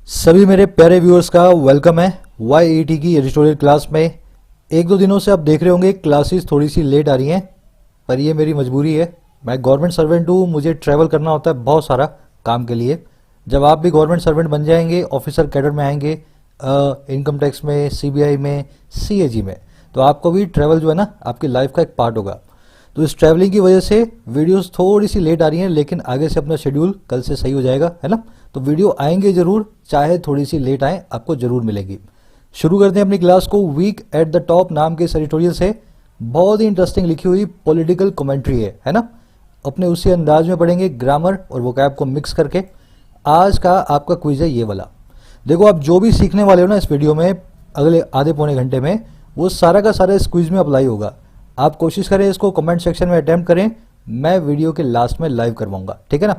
सभी मेरे प्यारे व्यूअर्स का वेलकम है YET की एडिटोरियल क्लास में। एक दो दिनों से आप देख रहे होंगे क्लासेस थोड़ी सी लेट आ रही हैं, पर ये मेरी मजबूरी है। मैं गवर्नमेंट सर्वेंट हूँ, मुझे ट्रैवल करना होता है बहुत सारा काम के लिए। जब आप भी गवर्नमेंट सर्वेंट बन जाएंगे, ऑफिसर कैडर में आएंगे, इनकम टैक्स में, CBI में, CAG में, तो आपको भी ट्रैवल जो है ना आपकी लाइफ का एक पार्ट होगा। तो इस ट्रैवलिंग की वजह से वीडियोस थोड़ी सी लेट आ रही हैं, लेकिन आगे से अपना शेड्यूल कल से सही हो जाएगा, है ना। तो वीडियो आएंगे जरूर, चाहे थोड़ी सी लेट आए, आपको जरूर मिलेगी। शुरू करते हैं अपनी क्लास को। वीक एट द टॉप नाम के इस एडिटोरियल से बहुत ही इंटरेस्टिंग लिखी हुई पॉलिटिकल कमेंट्री है ना। अपने उसी अंदाज में पढ़ेंगे, ग्रामर और वोकैब को मिक्स करके। आज का आपका क्विज है ये वाला। देखो, आप जो भी सीखने वाले हो ना इस वीडियो में अगले आधे पौने घंटे में, वो सारा का सारा इस क्विज में अप्लाई होगा। आप कोशिश करें इसको कमेंट सेक्शन में अटेम्प्ट करें, मैं वीडियो के लास्ट में लाइव करवाऊंगा, ठीक है ना।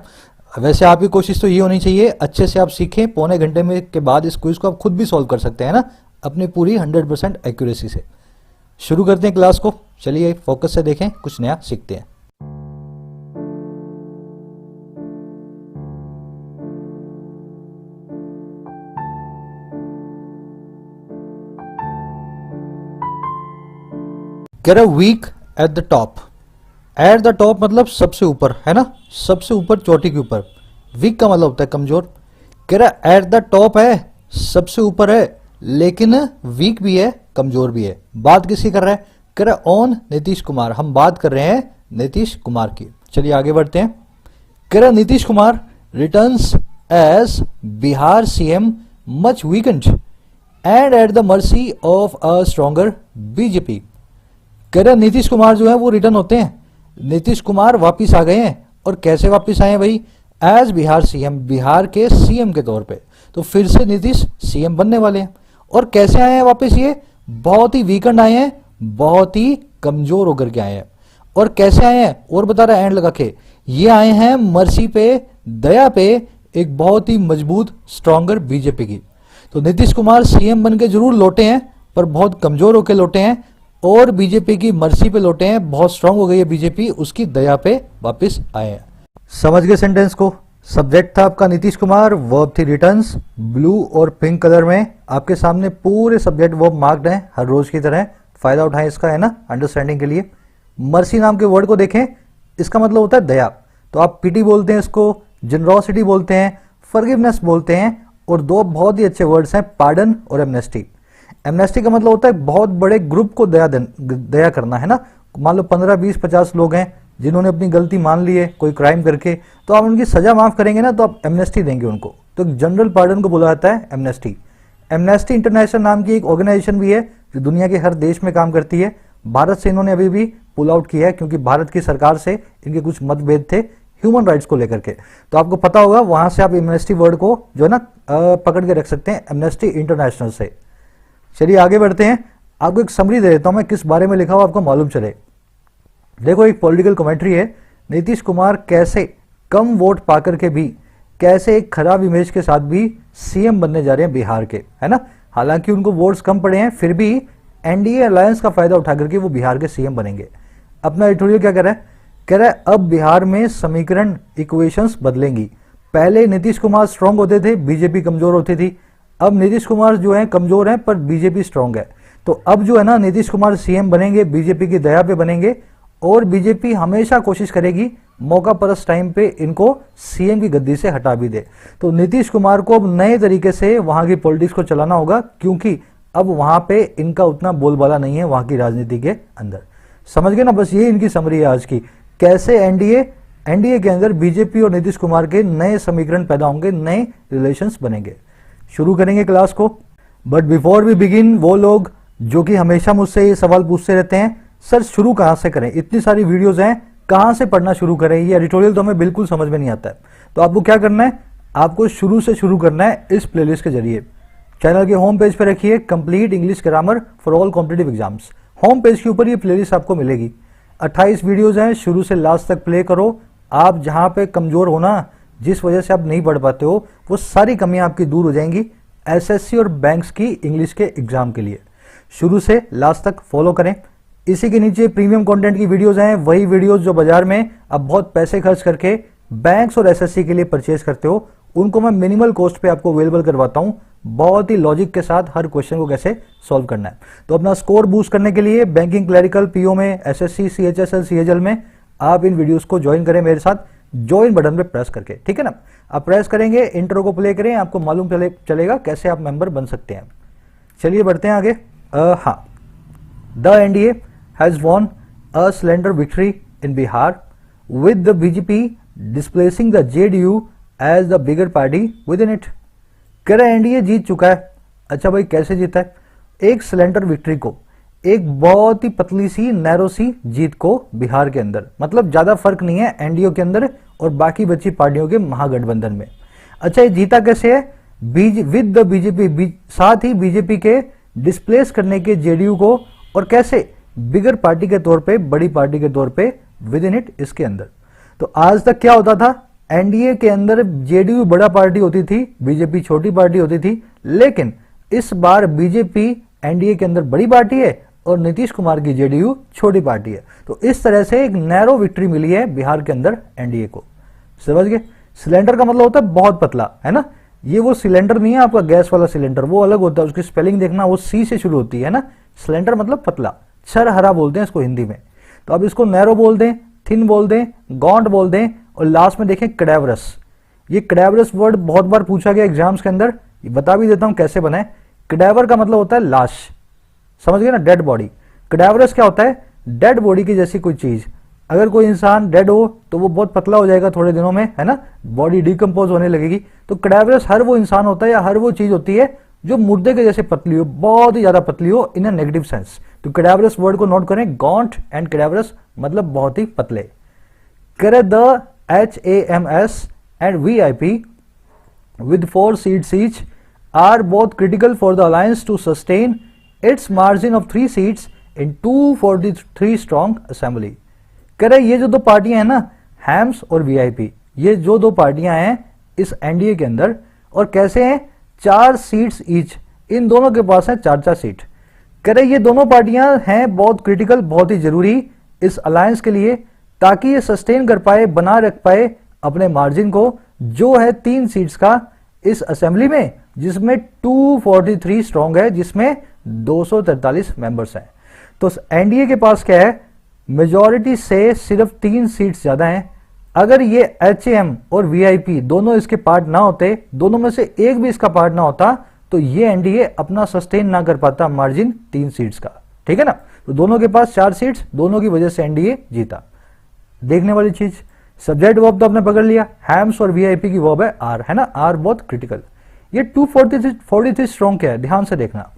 वैसे आपकी कोशिश तो ये होनी चाहिए अच्छे से आप सीखें। पौने घंटे में के बाद इस क्विज को आप खुद भी सॉल्व कर सकते हैं ना, अपनी पूरी 100% एक्यूरेसी से। शुरू करते हैं क्लास को। चलिए फोकस से देखें, कुछ नया सीखते हैं। कह रहा weak at the top. At the top मतलब सबसे ऊपर, है ना, सबसे ऊपर, चोटी के ऊपर। वीक का मतलब होता है कमजोर। कह रहा एट द टॉप है, सबसे ऊपर है, लेकिन वीक भी है, कमजोर भी है। बात किसकी कर रहा है? कह रहा ऑन नीतीश कुमार। हम बात कर रहे हैं नीतीश कुमार की। चलिए आगे बढ़ते हैं। कह रहा Nitish Kumar returns as Bihar CM much weakened and at the mercy of a stronger BJP। कह रहा नीतीश कुमार जो है वो रिटर्न होते हैं, नीतीश कुमार वापिस आ गए हैं। और कैसे वापिस आए हैं भाई? एज बिहार CM, बिहार के CM के तौर पे। तो फिर से नीतीश CM बनने वाले हैं। और कैसे आए हैं वापस? ये बहुत ही वीकेंड आए हैं, बहुत ही कमजोर होकर के आए हैं। और कैसे आए हैं और बता रहा है एंड लगा के, ये आए हैं मर्सी पे, दया पे, एक बहुत ही मजबूत स्ट्रॉन्गर BJP की। तो नीतीश कुमार CM बन के जरूर लौटे हैं, पर बहुत कमजोर होकर लौटे हैं, और BJP की मर्सी पे लौटे हैं। बहुत स्ट्रांग हो गई है BJP, उसकी दया पे वापस आए हैं। समझ गए सेंटेंस को? सब्जेक्ट था आपका नीतीश कुमार, वर्ब थी रिटर्न्स। ब्लू और पिंक कलर में आपके सामने पूरे सब्जेक्ट वर्ब मार्क्ड हैं, हर रोज की तरह। फायदा उठाएं इसका, है ना, अंडरस्टैंडिंग के लिए। मर्सी नाम के वर्ड को देखें, इसका मतलब होता है दया। तो आप पिटी बोलते हैं इसको, जनरोसिटी बोलते हैं, फॉरगिवनेस बोलते हैं, और दो बहुत ही अच्छे वर्ड्स हैं, पार्डन और एमनेस्टी। एमनेस्टी का मतलब होता है बहुत बड़े ग्रुप को दया करना, है ना। मान लो 15, 20, 50 लोग हैं जिन्होंने अपनी गलती मान ली है कोई क्राइम करके, तो आप उनकी सजा माफ करेंगे ना, तो आप एमनेस्टी देंगे उनको। तो जनरल पार्डन को बोला जाता है एमनेस्टी। एमनेस्टी इंटरनेशनल नाम की एक ऑर्गेनाइजेशन भी है जो दुनिया के हर देश में काम करती है। भारत से इन्होंने अभी भी पुल आउट किया है, क्योंकि भारत की सरकार से इनके कुछ मतभेद थे ह्यूमन राइट्स को लेकर के। तो आपको पता होगा, वहां से आप एमनेस्टी वर्ड को जो है ना पकड़ के रख सकते हैं, एमनेस्टी इंटरनेशनल से। चलिए आगे बढ़ते हैं। आपको एक समरी दे देता हूं मैं, किस बारे में लिखा हुआ आपको मालूम चले। देखो, एक पॉलिटिकल कमेंट्री है। नीतीश कुमार कैसे कम वोट पाकर के भी, कैसे एक खराब इमेज के साथ भी CM बनने जा रहे हैं बिहार के, है ना। हालांकि उनको वोट्स कम पड़े हैं, फिर भी NDA अलायंस का फायदा उठा करके वो बिहार के CM बनेंगे। अपना एडिटोरियल क्या कह रहा है? कह रहा है अब बिहार में समीकरण, इक्वेशंस बदलेंगी। पहले नीतीश कुमार स्ट्रांग होते थे, BJP कमजोर होती थी। अब नीतीश कुमार जो है कमजोर है, पर BJP स्ट्रांग है। तो अब जो है ना नीतीश कुमार CM बनेंगे, BJP की दया पे बनेंगे। और BJP हमेशा कोशिश करेगी मौका परस टाइम पे इनको CM की गद्दी से हटा भी दे। तो नीतीश कुमार को अब नए तरीके से वहां की पॉलिटिक्स को चलाना होगा, क्योंकि अब वहां पे इनका उतना बोलबाला नहीं है वहां की राजनीति के अंदर। समझ गए ना? बस ये इनकी समरी है आज की। कैसे एनडीए के अंदर BJP और नीतीश कुमार के नए समीकरण पैदा होंगे, नए रिलेशंस बनेंगे। शुरू करेंगे क्लास को। बट बिफोर वी बिगिन, वो लोग जो कि हमेशा मुझसे ये सवाल पूछते रहते हैं, सर शुरू कहाँ से करें, इतनी सारी वीडियोस हैं, कहाँ से पढ़ना शुरू करें, ये एडिटोरियल तो हमें बिल्कुल समझ में नहीं आता है। तो आपको क्या करना है? आपको शुरू से शुरू करना है इस प्लेलिस्ट के जरिए। चैनल के होम पेज पर रखिए complete English grammar for all competitive exams. Home page के ऊपर ये प्लेलिस्ट आपको मिलेगी। 28 वीडियोज हैं, शुरू से लास्ट तक प्ले करो। आप जहाँ पे कमजोर हो ना, जिस वजह से आप नहीं पढ़ पाते हो, वो सारी कमियां आपकी दूर हो जाएंगी SSC और बैंक्स की इंग्लिश के एग्जाम के लिए। शुरू से लास्ट तक फॉलो करें। इसी के नीचे प्रीमियम कंटेंट की वीडियोस हैं, वही वीडियोस जो बाजार में अब बहुत पैसे खर्च करके बैंक्स और SSC के लिए परचेज करते हो, उनको मैं मिनिमल कॉस्ट पे आपको अवेलेबल करवाता हूँ, बहुत ही लॉजिक के साथ हर क्वेश्चन को कैसे सॉल्व करना है। तो अपना स्कोर बूस्ट करने के लिए बैंकिंग, क्लरिकल, पीओ में, एसएससी, सीएचएसएल, सीएचएल में आप इन वीडियोस को ज्वाइन करें मेरे साथ ज्वाइन बटन पे प्रेस करके, ठीक है ना। आप प्रेस करेंगे, इंट्रो को प्ले करें, आपको मालूम चलेगा कैसे आप मेंबर बन सकते हैं। चलिए बढ़ते हैं आगे। हाँ, the NDA has won a slender victory in Bihar with the BJP displacing the JDU as the bigger party within it। कह रहा है एनडीए जीत चुका है। अच्छा भाई कैसे जीता है? एक सिलेंडर विक्ट्री को, एक बहुत ही पतली सी नैरो सी जीत को बिहार के अंदर, मतलब ज्यादा फर्क नहीं है एनडीए के अंदर और बाकी बची पार्टियों के महागठबंधन में। अच्छा ये जीता कैसे है? विद द बीजेपी, साथ ही बीजेपी के डिस्प्लेस करने के जेडीयू को, और कैसे? बिगर पार्टी के तौर पे, बड़ी पार्टी के तौर पे विद इन इट, इसके अंदर। तो आज तक क्या होता था? एनडीए के अंदर जेडीयू बड़ा पार्टी होती थी, बीजेपी छोटी पार्टी होती थी, लेकिन इस बार बीजेपी एनडीए के अंदर बड़ी पार्टी है और नीतीश कुमार की जेडीयू छोटी पार्टी है। तो इस तरह से एक नैरो विक्ट्री मिली है बिहार के अंदर एनडीए को। समझ गए? सिलेंडर का मतलब होता है बहुत पतला, है ना। ये वो सिलेंडर नहीं है आपका गैस वाला सिलेंडर, वो अलग होता है, उसकी स्पेलिंग देखना, वो सी से शुरू होती है ना। सिलेंडर मतलब पतला, छरहरा बोलते हैं इसको हिंदी में। तो अब इसको नैरो बोल दें, थिन बोल दें, गॉन्ट बोल दें, और लास्ट में देखें कैडावरस। ये कैडावरस वर्ड बहुत बार पूछा गया एग्जाम्स के अंदर, बता भी देता हूं कैसे बना है। कैडावर का मतलब होता है लाश, समझ गए ना, डेड बॉडी। कैडावरस क्या होता है? डेड बॉडी की जैसी कोई चीज। अगर कोई इंसान डेड हो तो वो बहुत पतला हो जाएगा थोड़े दिनों में, है ना, बॉडी डिकम्पोज होने लगेगी। तो कैडावरस हर वो इंसान होता है या हर वो चीज होती है जो मुर्दे के जैसे पतली हो, बहुत ही ज्यादा पतली हो, इन अ नेगेटिव सेंस। तो कैडावरस वर्ड को नोट करें, गॉन्ट एंड कैडावरस मतलब बहुत ही पतले। करे the HAMS and VIP with 4 seats each are both critical for the alliance to sustain its margin of 3 seats in 243 strong assembly। कह रहे ये जो दो पार्टियां हैं ना, हैम्स और VIP, ये जो दो पार्टियां हैं इस एनडीए के अंदर, और कैसे हैं? 4 सीट्स ईच, इन दोनों के पास है 4-4 सीट। कह रहे ये दोनों पार्टियां हैं बहुत क्रिटिकल, बहुत ही जरूरी इस अलायंस के लिए, ताकि ये सस्टेन कर पाए, बना रख पाए अपने मार्जिन को, जो है 3 सीट्स का इस असेंबली में, जिसमें 243 स्ट्रॉन्ग है, जिसमें 243 मेंबर्स हैं। तो एनडीए के पास क्या है? मेजॉरिटी से सिर्फ 3 सीट्स ज्यादा हैं। अगर ये HAM और VIP दोनों इसके पार्ट ना होते, दोनों में से एक भी इसका पार्ट ना होता, तो ये एनडीए अपना सस्टेन ना कर पाता मार्जिन 3 सीट्स का, ठीक है ना। तो दोनों के पास 4 सीट्स, दोनों की वजह से एनडीए जीता। देखने वाली चीज, सब्जेक्ट वर्ब तो आपने पकड़ लिया, हैम्स और VIP की वर्ब है आर, है ना, आर बहुत क्रिटिकल। ये 243 स्ट्रॉन्ग क्या है? ध्यान से देखना,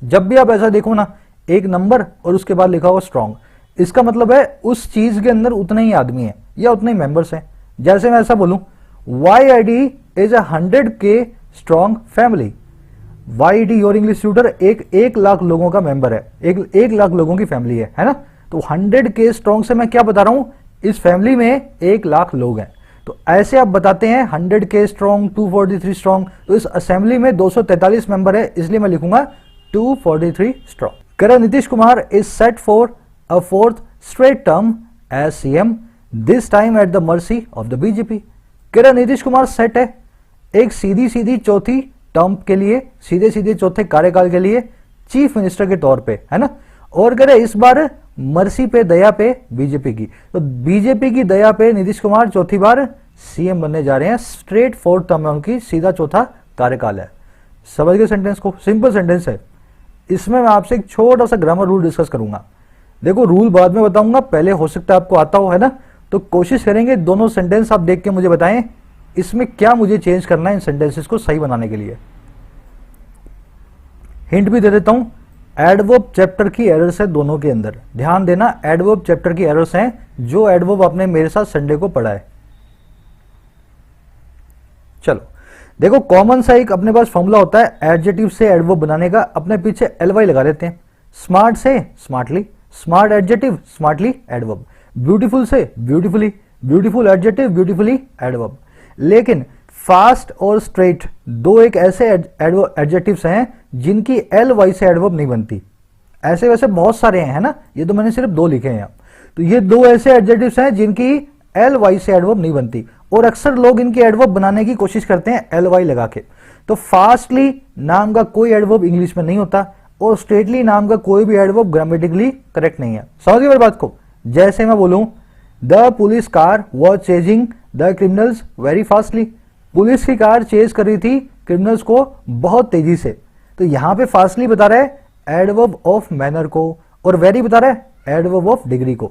जब भी आप ऐसा देखो ना, एक नंबर और उसके बाद लिखा हुआ स्ट्रॉन्ग, इसका मतलब है उस चीज के अंदर उतने ही आदमी है या उतने ही मेंबर्स हैं। जैसे मैं ऐसा बोलूं, YID is 100K strong family. YID your English tutor एक 1,00,000 लोगों का मेंबर है, 1,00,000 लोगों की फैमिली है ना। तो 100K स्ट्रॉन्ग से मैं क्या बता रहा हूं? इस फैमिली में 1,00,000 लोग हैं। तो ऐसे आप बताते हैं 100K स्ट्रॉन्ग, 243 स्ट्रॉन्ग। तो इस असेंबली में 243 मेंबर है, इसलिए मैं लिखूंगा 243 स्ट्रॉन्ग। कह Nitish Kumar is set for a 4th straight term as CM, this time at the mercy of the BJP. कह नीतीश कुमार सेट है एक सीधी सीधी चौथी टर्म के लिए, सीधे सीधे चौथे कार्यकाल के लिए चीफ मिनिस्टर के तौर पे, है ना। और कह इस बार मर्सी पे, दया पे बीजेपी की। तो बीजेपी की दया पे नीतीश कुमार चौथी बार CM बनने जा रहे हैं। स्ट्रेट 4th टर्म है उनकी, सीधा चौथा कार्यकाल है। समझ गए सेंटेंस को? सिंपल सेंटेंस है। इसमें मैं आपसे एक छोटा सा ग्रामर रूल डिस्कस करूंगा। देखो रूल बाद में बताऊंगा, पहले हो सकता है आपको आता हो, है ना। तो कोशिश करेंगे दोनों सेंटेंस आप देख के मुझे बताएं इसमें क्या मुझे चेंज करना है इन सेंटेंसेस को सही बनाने के लिए। हिंट भी दे देता हूं, एडवर्ब चैप्टर की एरर्स है दोनों के अंदर, ध्यान देना। एडवर्ब चैप्टर की एरर्स हैं, जो एडवर्ब आपने मेरे साथ संडे को पढ़ा है। चलो देखो, कॉमन सा एक अपने पास फॉर्मूला होता है एडजेक्टिव से एडवर्ब बनाने का, अपने पीछे LY लगा लेते हैं। स्मार्ट से smartly, smart adjective, smartly adverb. Beautiful से beautifully, beautiful adjective, beautifully adverb. लेकिन फास्ट और स्ट्रेट दो एक ऐसे एडजेक्टिव्स हैं जिनकी LY से एडवर्ब नहीं बनती। ऐसे वैसे बहुत सारे हैं, है ना, ये तो मैंने सिर्फ 2 लिखे हैं। तो ये 2 ऐसे एडजेक्टिव्स हैं जिनकी LY से एडवर्ब नहीं बनती, और अक्सर लोग इनके एडवर्ब बनाने की कोशिश करते हैं एलवाई लगा के। तो फास्टली नाम का कोई एडवर्ब इंग्लिश में नहीं होता और स्ट्रेटली नाम का कोई भी एडवर्ब ग्रामेटिकली करेक्ट नहीं है। समझ गए मेरी बात को? जैसे मैं बोलूं the police car was chasing the criminals very fastly, police की कार चेज कर रही थी क्रिमिनल्स को बहुत तेजी से। तो यहां पे फास्टली बता रहा है एडवर्ब ऑफ मैनर को और वेरी बता रहा है एडवर्ब ऑफ डिग्री को।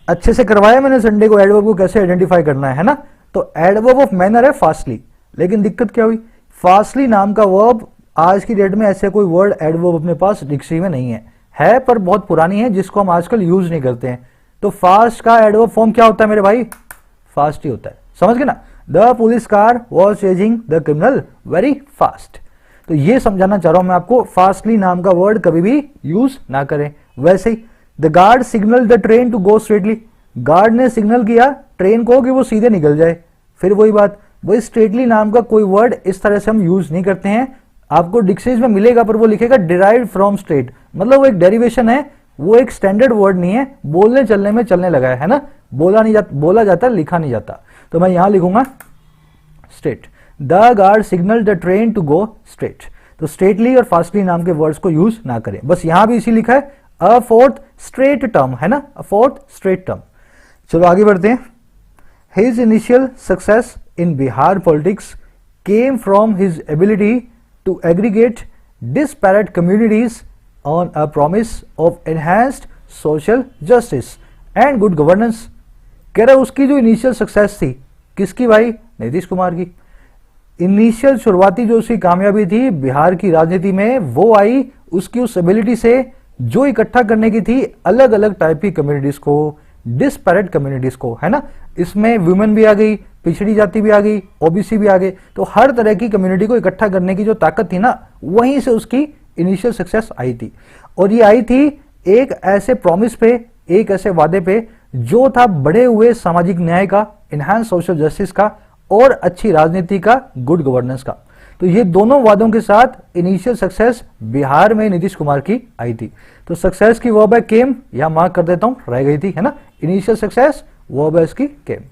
अच्छे से करवाया मैंने संडे को एडवर्ब को कैसे आइडेंटिफाई करना है ना। तो एडवर्ब ऑफ मैनर है फास्टली, लेकिन दिक्कत क्या हुई, फास्टली नाम का वर्ब आज की डेट में ऐसे कोई वर्ड एडवर्ब अपने पास डिक्शनरी में नहीं है पर बहुत पुरानी है जिसको हम आजकल यूज नहीं करते हैं। तो फास्ट का एडवर्ब फॉर्म क्या होता है मेरे भाई? फास्ट ही होता है। समझ गए ना? The police car was chasing the criminal very fast. तो ये समझाना चाह रहा हूं मैं आपको, फास्टली नाम का वर्ड कभी भी यूज ना करें। वैसे ही the guard signal the train to go straightly, guard ने सिग्नल किया ट्रेन को कि वो सीधे निकल जाए। फिर वही बात, वही स्ट्रेटली नाम का कोई वर्ड इस तरह से हम यूज नहीं करते हैं। आपको डिक्शनरी में मिलेगा पर वो लिखेगा डिराइव्ड फ्रॉम स्ट्रेट, मतलब वो एक डेरिवेशन है, वो एक स्टैंडर्ड वर्ड नहीं है, बोलने चलने में चलने लगा है ना, बोला जाता लिखा नहीं जाता। तो मैं यहां लिखूंगा straight, the guard signal the train to go straight. तो स्ट्रेटली और फास्टली नाम के वर्ड्स को यूज ना करें। बस यहां भी इसी लिखा है अ फोर्थ स्ट्रेट टर्म, है ना, अ फोर्थ स्ट्रेट टर्म। चलो आगे बढ़ते हैं। His initial success in Bihar politics came from his ability to aggregate disparate communities on a promise of enhanced social justice and good governance। कह रहा उसकी जो इनिशियल सक्सेस थी, किसकी भाई? नीतीश कुमार की। इनिशियल शुरुआती जो उसकी कामयाबी थी बिहार की राजनीति में, वो आई उसकी उस एबिलिटी से जो इकट्ठा करने की थी अलग अलग टाइप की कम्युनिटीज को, डिस्पैरेट कम्युनिटीज को, है ना। इसमें वुमेन भी आ गई, पिछड़ी जाति भी आ गई, ओबीसी भी आ गई। तो हर तरह की कम्युनिटी को इकट्ठा करने की जो ताकत थी ना, वहीं से उसकी इनिशियल सक्सेस आई थी। और ये आई थी एक ऐसे प्रॉमिस पे, एक ऐसे वादे पे जो था बढ़े हुए सामाजिक न्याय का, इनहैंस सोशल जस्टिस का और अच्छी राजनीति का, गुड गवर्नेंस का। तो ये दोनों वादों के साथ इनिशियल सक्सेस बिहार में नीतीश कुमार की आई थी। तो सक्सेस की वर्ब है केम, यहां मार्क कर देता हूं, रह गई थी, है ना। इनिशियल सक्सेस वर्ब है इसकी केम।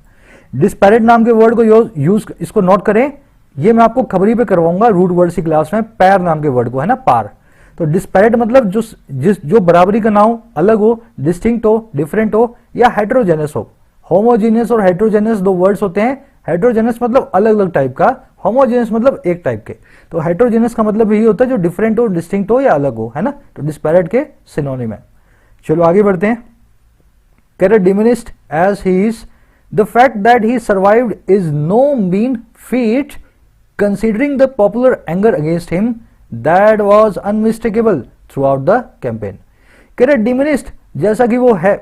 डिस्पैरेट नाम के वर्ड को यूज, इसको नोट करें, ये मैं आपको खबरी पे करवाऊंगा रूट वर्ड की क्लास में, पैर नाम के वर्ड को, है ना, पार। तो डिस्पैरेट मतलब जो बराबरी का ना हो, अलग हो, डिस्टिंक्ट हो, डिफरेंट हो या हेट्रोजेनस हो। होमोजीनियस और हेट्रोजेनस दो वर्ड्स होते हैं। हेट्रोजेनस मतलब अलग अलग टाइप का, होमोजेनस मतलब एक टाइप के। तो हेट्रोजेनस का मतलब यही होता है जो डिफरेंट हो, डिस्टिंक्ट हो या अलग हो, है ना। तो डिस्पैरेट के सिनोनिम है। चलो आगे बढ़ते हैं। कैरेट diminished as he is, the fact that he survived is no mean feat considering the popular anger against him that was unmistakable throughout the campaign। कह रहे diminished जैसा कि वो है,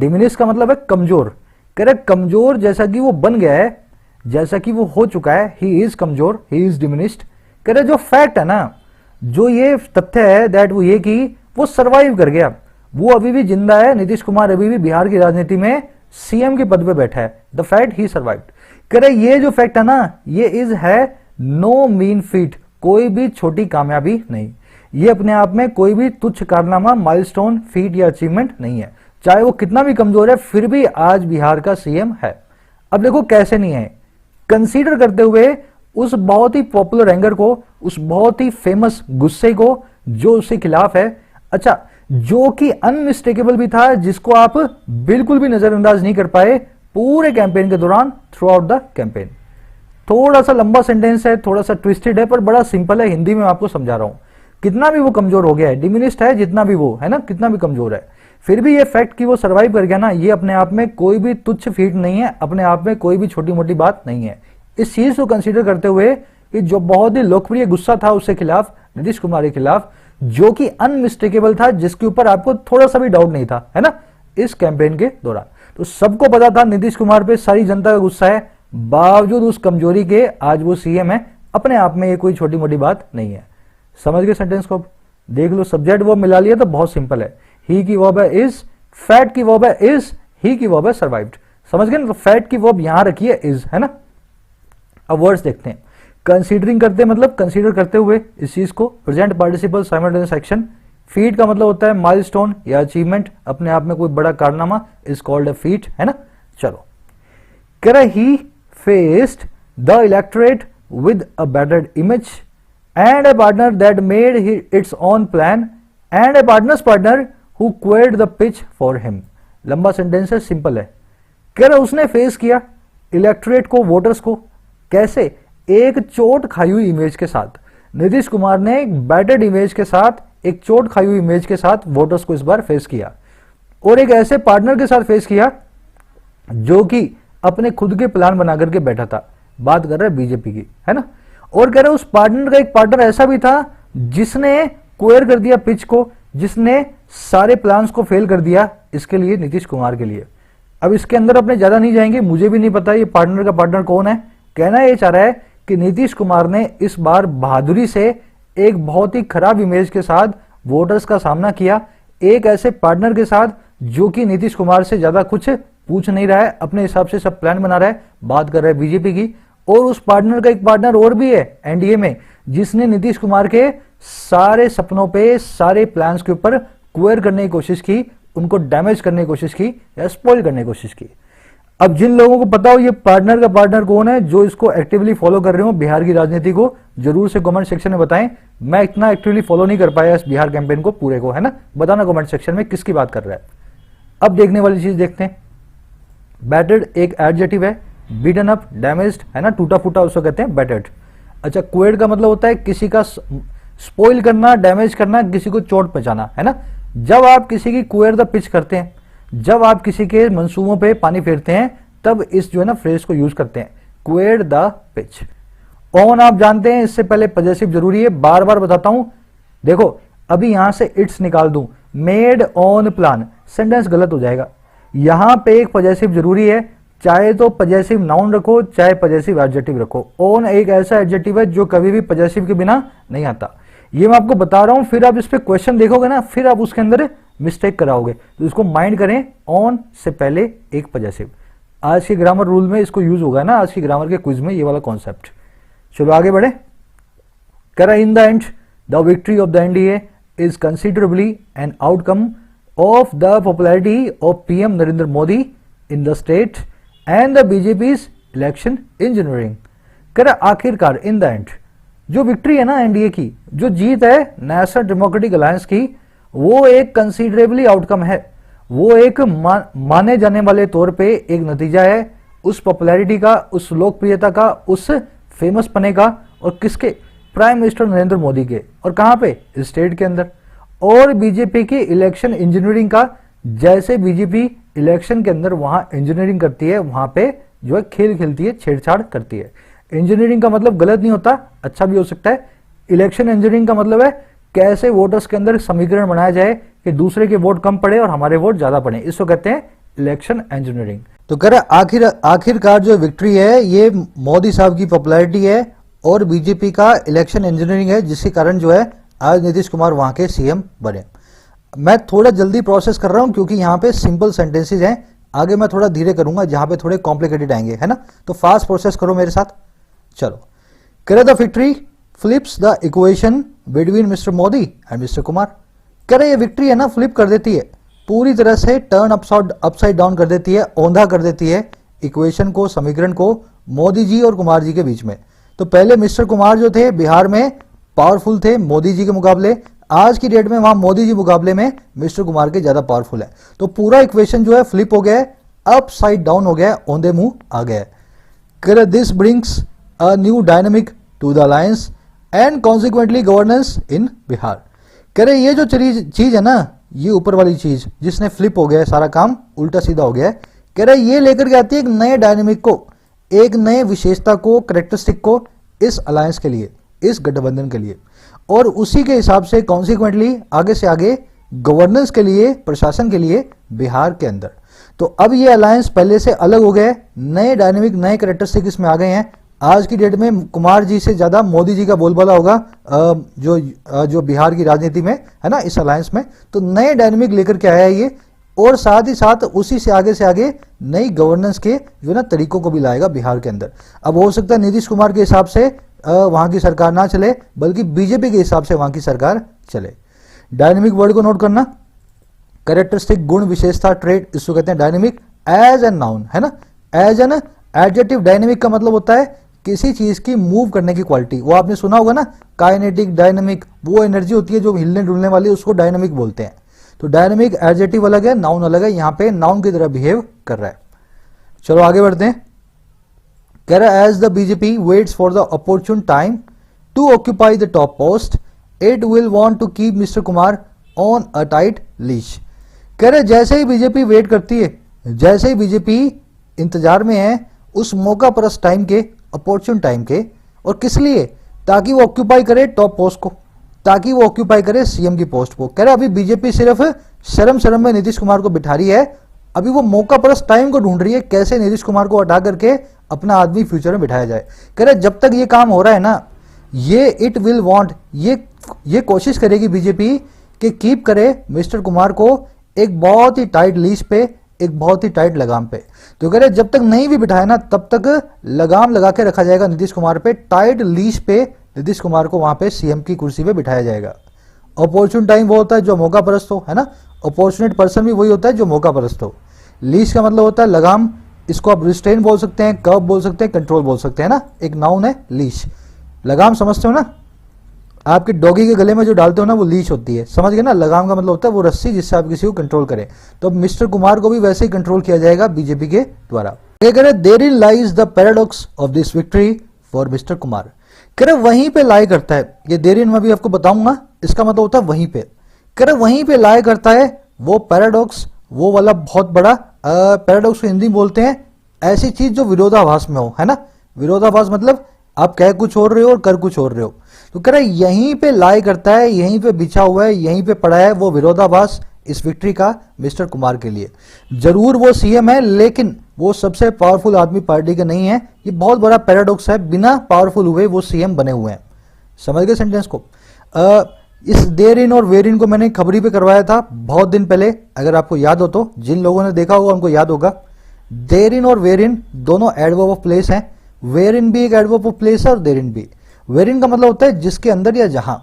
diminished का मतलब है कमजोर। कह रहे कमजोर जैसा कि वो बन गया है, जैसा कि वो हो चुका है, he is कमजोर, he is diminished। कह रहे जो फैक्ट है ना, जो ये तथ्य है दैट वो ये कि वो सर्वाइव कर गया, वो अभी भी जिंदा है, नीतीश कुमार अभी भी बिहार की राजनीति में सीएम के पद पे बैठा है। The fact he survived. कह रहे ये जो फैक्ट है ना, ये इज है नो मीन फीट, कोई भी छोटी कामयाबी नहीं। ये अपने आप में कोई भी तुच्छ कारनामा, माइलस्टोन, फीट या अचीवमेंट नहीं है। चाहे वो कितना भी कमजोर है, फिर भी आज बिहार का सीएम है। अब देखो कैसे नहीं है, कंसीडर करते हुए उस बहुत ही पॉपुलर एंगर को, उस बहुत ही फेमस गुस्से को जो उसके खिलाफ है, अच्छा, जो कि अनमिस्टेकेबल भी था, जिसको आप बिल्कुल भी नजरअंदाज नहीं कर पाए पूरे कैंपेन के दौरान, थ्रू आउट द कैंपेन। थोड़ा सा लंबा सेंटेंस है, थोड़ा सा ट्विस्टेड है, पर बड़ा सिंपल है, हिंदी में आपको समझा रहा हूं। कितना भी वो कमजोर हो गया है, डिमिनिश्ड है जितना भी वो है ना, कितना भी कमजोर है, फिर भी ये फैक्ट कि वो सर्वाइव कर गया ना, ये अपने आप में कोई भी तुच्छ फीट नहीं है, अपने आप में कोई भी छोटी मोटी बात नहीं है। इस चीज को कंसीडर करते हुए कि जो बहुत ही लोकप्रिय गुस्सा था उसके खिलाफ, नीतीश कुमार के खिलाफ, जो कि अनमिस्टेकेबल था, जिसके ऊपर आपको थोड़ा सा भी डाउट नहीं था, है ना, इस कैंपेन के दौरान। तो सबको पता था नीतीश कुमार पे सारी जनता का गुस्सा है, बावजूद उस कमजोरी के आज वो सीएम है। अपने आप में ये कोई छोटी मोटी बात नहीं है। समझ गए सेंटेंस को? देख लो, सब्जेक्ट वर्ब मिला लिया तो बहुत सिंपल है। ही की वर्ब है इज, फैक्ट की वर्ब है इज, ही की वर्ब है सर्वाइव्ड। समझ गए ना? तो फैक्ट की वर्ब यहां रखी है इज, है ना। अब वर्ड्स देखते हैं। कंसीडरिंग करते मतलब कंसीडर करते हुए इस चीज को, present participle simultaneous action. Feet का मतलब होता है माइलस्टोन या अचीवमेंट, अपने आप में कोई बड़ा कारनामा, इज कॉल्ड अ फीट, है ना। चलो, कह रहा ही faced the electorate with a battered image and a partner that made its own plan and a partner's partner who quered the pitch for him. लंबा सेंटेंस है, सिंपल है। कह रहा उसने फेस किया इलेक्टोरेट को, वोटर्स को, कैसे? एक चोट खाई हुई इमेज के साथ। नीतीश कुमार ने एक बैटर्ड इमेज के साथ, एक चोट खाई हुई इमेज के साथ वोटर्स को इस बार फेस किया, और एक ऐसे पार्टनर के साथ फेस किया जो कि अपने खुद के प्लान बना करके बैठा था। बात कर रहा है बीजेपी की, है ना। और कह रहा है उस पार्टनर का एक पार्टनर ऐसा भी था जिसने क्वेर कर दिया पिच को, जिसने सारे प्लान्स को फेल कर दिया, इसके लिए, नीतीश कुमार के लिए। अब इसके अंदर अपने ज्यादा नहीं जाएंगे, मुझे भी नहीं पता ये पार्टनर का पार्टनर कौन है। कहना ये चाह रहा है कि नीतीश कुमार ने इस बार बहादुरी से एक बहुत ही खराब इमेज के साथ वोटर्स का सामना किया, एक ऐसे पार्टनर के साथ जो कि नीतीश कुमार से ज्यादा कुछ पूछ नहीं रहा है, अपने हिसाब से सब प्लान बना रहा है। बात कर रहा है बीजेपी की। और उस पार्टनर का एक पार्टनर और भी है एनडीए में, जिसने नीतीश कुमार के सारे सपनों पे, सारे प्लान्स के ऊपर क्वेर करने की कोशिश की, उनको डैमेज करने की कोशिश की या स्पॉइल करने की कोशिश की। अब जिन लोगों को पता हो ये पार्टनर का पार्टनर कौन है, जो इसको एक्टिवली फॉलो कर रहे हो बिहार की राजनीति को, जरूर से कमेंट सेक्शन में बताएं। मैं इतना एक्टिवली फॉलो नहीं कर पाया इस बिहार कैंपेन को पूरे को, है ना। बताना कमेंट सेक्शन में किसकी बात कर रहा है। अब देखने वाली चीज देखते हैं। बैटर्ड एक एडजेक्टिव है, बीटन अप, डैमेज्ड, है ना, टूटा फूटा, उसको कहते हैं बैटर्ड। अच्छा, क्वेड का मतलब होता है किसी का स्पॉइल करना, डैमेज करना, किसी को चोट पहुंचाना, है ना। जब आप किसी की क्वेर द पिच करते हैं, जब आप किसी के मंसूबों पे पानी फेरते हैं, तब इस जो है ना फ्रेज को यूज करते हैं, क्वेर द पिच। ऑन आप जानते हैं, इससे पहले पॉजेसिव जरूरी है, बार बार बताता हूं। देखो अभी यहां से इट्स निकाल दूं, मेड ऑन प्लान, सेंटेंस गलत हो जाएगा। यहां पे एक पॉजेसिव जरूरी है, चाहे तो पॉजेसिव नाउन रखो, चाहे पॉजेसिव एडजेक्टिव रखो। ऑन एक ऐसा एडजेक्टिव है जो कभी भी पॉजेसिव के बिना नहीं आता। ये मैं आपको बता रहा हूं, फिर आप इस पे क्वेश्चन देखोगे ना, फिर आप उसके अंदर मिस्टेक कराओगे, तो इसको माइंड करें। ऑन से पहले एक पॉजेसिव, आज के ग्रामर रूल में इसको यूज होगा ना, आज की ग्रामर के क्विज में ये वाला कॉन्सेप्ट। चलो आगे बढ़े। करा in the end the victory of the NDA is considerably an outcome of the popularity of PM Narendra Modi in the state and the BJP's election engineering. करा आखिरकार, इन द एंड, जो विक्ट्री है ना एनडीए की, जो जीत है नेशनल डेमोक्रेटिक अलायंस की, वो एक कंसीडरेबली आउटकम है, वो एक माने जाने वाले तौर पे एक नतीजा है उस पॉपुलैरिटी का, उस लोकप्रियता का, उस फेमस पने का, और किसके? प्राइम मिनिस्टर नरेंद्र मोदी के। और कहां पे? स्टेट के अंदर। और बीजेपी की इलेक्शन इंजीनियरिंग का, जैसे बीजेपी इलेक्शन के अंदर वहां इंजीनियरिंग करती है, वहां पे जो है खेल खेलती है, छेड़छाड़ करती है। इंजीनियरिंग का मतलब गलत नहीं होता, अच्छा भी हो सकता है। इलेक्शन इंजीनियरिंग का मतलब है कैसे वोटर्स के अंदर समीकरण बनाया जाए कि दूसरे के वोट कम पड़े और हमारे वोट ज्यादा पड़े, इसको कहते हैं इलेक्शन इंजीनियरिंग। तो कह रहे आखिरकार जो विक्ट्री है ये मोदी साहब की पॉपुलैरिटी है और बीजेपी का इलेक्शन इंजीनियरिंग है, जिसके कारण जो है आज नीतीश कुमार वहां के सीएम बने। मैं थोड़ा जल्दी प्रोसेस कर रहा हूं क्योंकि यहाँ पे सिंपल सेंटेंसेज हैं, आगे मैं थोड़ा धीरे करूंगा जहां पे थोड़े कॉम्प्लिकेटेड आएंगे, है ना। तो फास्ट प्रोसेस करो मेरे साथ। चलो, कह the victory flips the equation between mister Modi and mister Kumar. कह रहे ये विक्ट्री है ना, फ्लिप कर देती है, पूरी तरह से टर्न अपसाइड डाउन कर देती है, औंधा कर देती है इक्वेशन को, समीकरण को मोदी जी और कुमार जी के बीच में। तो पहले मिस्टर कुमार जो थे बिहार में पावरफुल थे मोदी जी के मुकाबले, आज की डेट में वहां मोदी जी मुकाबले में मिस्टर कुमार के ज्यादा पावरफुल है। तो पूरा इक्वेशन जो है फ्लिप हो गया है, अपसाइड डाउन हो गया है, औंधे मुंह आ गया है। कह this brings a new dynamic to the alliance and consequently governance in Bihar. कह रहे ये जो चीज है ना, ये ऊपर वाली चीज जिसने फ्लिप हो गया है, सारा काम उल्टा सीधा हो गया है, कह रहे ये लेकर के आती है एक नए डायनेमिक को, एक नए विशेषता को, करेक्टरिस्टिक को इस अलायंस के लिए, इस गठबंधन के लिए, और उसी के हिसाब से कॉन्सिक्वेंटली आगे से आगे गवर्नेंस के लिए, प्रशासन के लिए बिहार के अंदर। तो अब ये अलायंस पहले से अलग हो गए, नए डायनेमिक, नए करेक्टरिस्टिक इसमें आ गए हैं। आज की डेट में कुमार जी से ज्यादा मोदी जी का बोलबाला होगा जो बिहार की राजनीति में है ना, इस अलायंस में। तो नए डायनेमिक लेकर के आया है ये, और साथ ही साथ उसी से आगे नई गवर्नेंस के जो ना तरीकों को भी लाएगा बिहार के अंदर। अब हो सकता है नीतीश कुमार के हिसाब से वहां की सरकार ना चले, बल्कि बीजेपी के हिसाब से वहां की सरकार चले। डायनेमिक वर्ड को नोट करना, करेक्टरिस्टिक, गुण, विशेषता, ट्रेट, इसको कहते हैं डायनेमिक। एज एन नाउन, है ना, एज एन एडजेक्टिव डायनेमिक का मतलब होता है किसी चीज की मूव करने की क्वालिटी। वो आपने सुना होगा ना, काइनेटिक, डायनेमिक, वो एनर्जी होती है जो हिलने डुलने वाली, उसको डायनेमिक बोलते हैं। तो डायनेमिक एडजेक्टिव अलग है, नाउन अलग है, यहाँ पे नाउन की तरह बिहेव कर रहा है। चलो आगे बढ़ते हैं। कह रहा है as the BJP waits for the opportune time to occupy the top post it will want to keep mister Kumar on a tight leash. कह रहे जैसे ही बीजेपी वेट करती है, जैसे ही बीजेपी इंतजार में है उस मौका परस्त टाइम के, अपॉर्चुन टाइम के, और किस लिए, ताकि वो ऑक्यूपाई करे टॉप पोस्ट को, ताकि वो ऑक्यूपाई करे सीएम की पोस्ट को। कह रहे अभी बीजेपी सिर्फ शर्म शर्म में नीतीश कुमार को बिठा रही है, अभी वो मौका परस्त टाइम को ढूंढ रही है कैसे नीतीश कुमार को हटा करके अपना आदमी फ्यूचर में बिठाया जाए। कह रहे जब तक ये काम हो रहा है ना, ये इट विल वांट, ये कोशिश करेगी बीजेपी कि कीप करे मिस्टर कुमार को एक बहुत ही टाइट लीज पे, एक बहुत ही टाइट लगाम पे। तो कह रहे जब तक नहीं भी बिठाया ना, तब तक लगाम लगा के रखा जाएगा नीतीश कुमार पे, टाइट लीज पे नीतीश कुमार को वहां पे सीएम की कुर्सी पे बिठाया जाएगा। अपॉर्चुन टाइम वो होता है जो मौका परस्त हो, है ना। अपॉर्चुनेट पर्सन भी वही होता है जो मौका परस्त हो। लीज का मतलब होता है लगाम, इसको आप रिस्ट्रेन बोल सकते हैं, कर्व बोल सकते हैं, कंट्रोल बोल सकते हैं ना, एक नाउन है लीज। लगाम समझते हो ना, आपके डॉगी के गले में जो डालते हो ना वो लीच होती है, समझ गए ना। लगाम का मतलब होता है वो रस्सी जिससे आप किसी को कंट्रोल करें। तो अब मिस्टर कुमार को भी वैसे ही कंट्रोल किया जाएगा बीजेपी के द्वारा। Therein lies the paradox of this victory for mister Kumar. कह रहे वहीं पे लाई करता है, ये देर इन मैं भी आपको बताऊंगा, इसका मतलब होता है वहीं पे। कह रहे वहीं पे लाई करता है वो पैराडॉक्स, वो वाला बहुत बड़ा पैराडॉक्स को हिंदी में बोलते हैं ऐसी चीज जो विरोधाभास में हो, है ना। विरोधाभास मतलब आप कह कुछ और रहे हो और कर कुछ और रहे हो। तो कह रहे यहीं पे लाई करता है, यहीं पे बिछा हुआ है, यहीं पे पड़ा है वो विरोधाभास इस विक्ट्री का मिस्टर कुमार के लिए। जरूर वो सीएम है, लेकिन वो सबसे पावरफुल आदमी पार्टी के नहीं है। ये बहुत बड़ा पैराडॉक्स है, बिना पावरफुल हुए वो सीएम बने हुए हैं। समझ गए सेंटेंस को। इस देर इन और वेर इन को मैंने खबरी पे करवाया था बहुत दिन पहले, अगर आपको याद हो तो। जिन लोगों ने देखा होगा उनको याद होगा। देर इन और वेर इन दोनों एडवर्ब ऑफ प्लेस हैं। वेर इन भी एक एडवर्ब ऑफ प्लेस है और देर इन भी। वेर इन का मतलब होता है जिसके अंदर या जहां,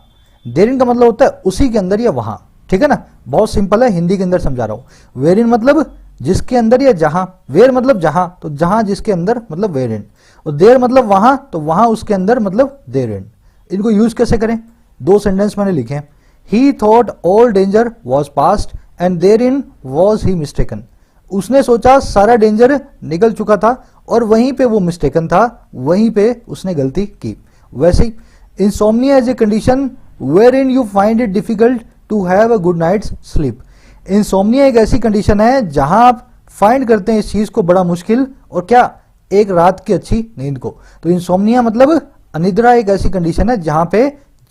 देर इन का मतलब होता है उसी के अंदर या वहां, ठीक है ना। बहुत सिंपल है, हिंदी के अंदर समझा रहा हूं। वेर इन मतलब जिसके अंदर या जहां, वेर मतलब जहां, तो जहां जिसके अंदर मतलब वेर इन, और देर मतलब वहां, तो वहां उसके अंदर मतलब देर इन। इनको यूज कैसे करें, दो सेंटेंस मैंने लिखे हैं। ही thought all danger was past and there in was he mistaken. उसने सोचा सारा डेंजर निकल चुका था और वहीं पे वो मिस्टेकन था, वहीं पे उसने गलती की। वैसे ही insomnia is a condition where in you find it difficult to have a good night's sleep. Insomnia एक ऐसी कंडीशन है जहां आप फाइंड करते हैं इस चीज को बड़ा मुश्किल, और क्या, एक रात की अच्छी नींद को। तो इंसोम्निया मतलब अनिद्रा एक ऐसी कंडीशन है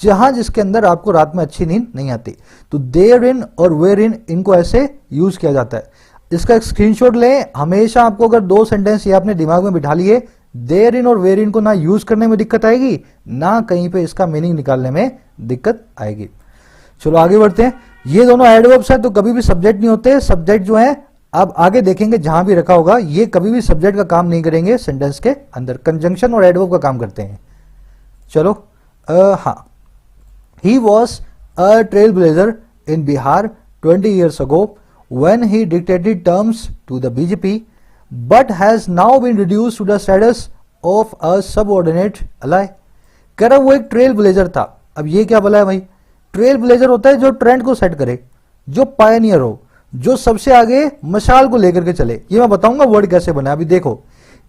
जहां जिसके अंदर आपको रात में अच्छी नींद नहीं आती। तो देयर इन और वेयर इन, इनको ऐसे यूज किया जाता है। इसका एक स्क्रीनशॉट लें। हमेशा आपको अगर दो सेंटेंस ये आपने दिमाग में बिठा लिए, देयर इन और वेयर इन को ना यूज करने में दिक्कत आएगी, ना कहीं पे इसका मीनिंग निकालने में दिक्कत आएगी। चलो आगे बढ़ते हैं। ये दोनों एडवर्ब्स हैं तो कभी भी सब्जेक्ट नहीं होते। सब्जेक्ट जो है आप आगे देखेंगे जहां भी रखा होगा, ये कभी भी सब्जेक्ट का काम नहीं करेंगे सेंटेंस के अंदर, कंजंक्शन और एडवर्ब का काम करते हैं। चलो हाँ, he was a trail blazer in Bihar 20 years ago when he dictated terms to the BJP, but has now been reduced to the status of a subordinate ally। कह रहा वो एक ट्रेल ब्लेजर था। अब ये क्या बोला है भाई, ट्रेल ब्लेजर होता है जो ट्रेंड को सेट करे, जो पायनियर हो, जो सबसे आगे मशाल को लेकर के चले। ये मैं बताऊंगा वर्ड कैसे बना, अभी देखो।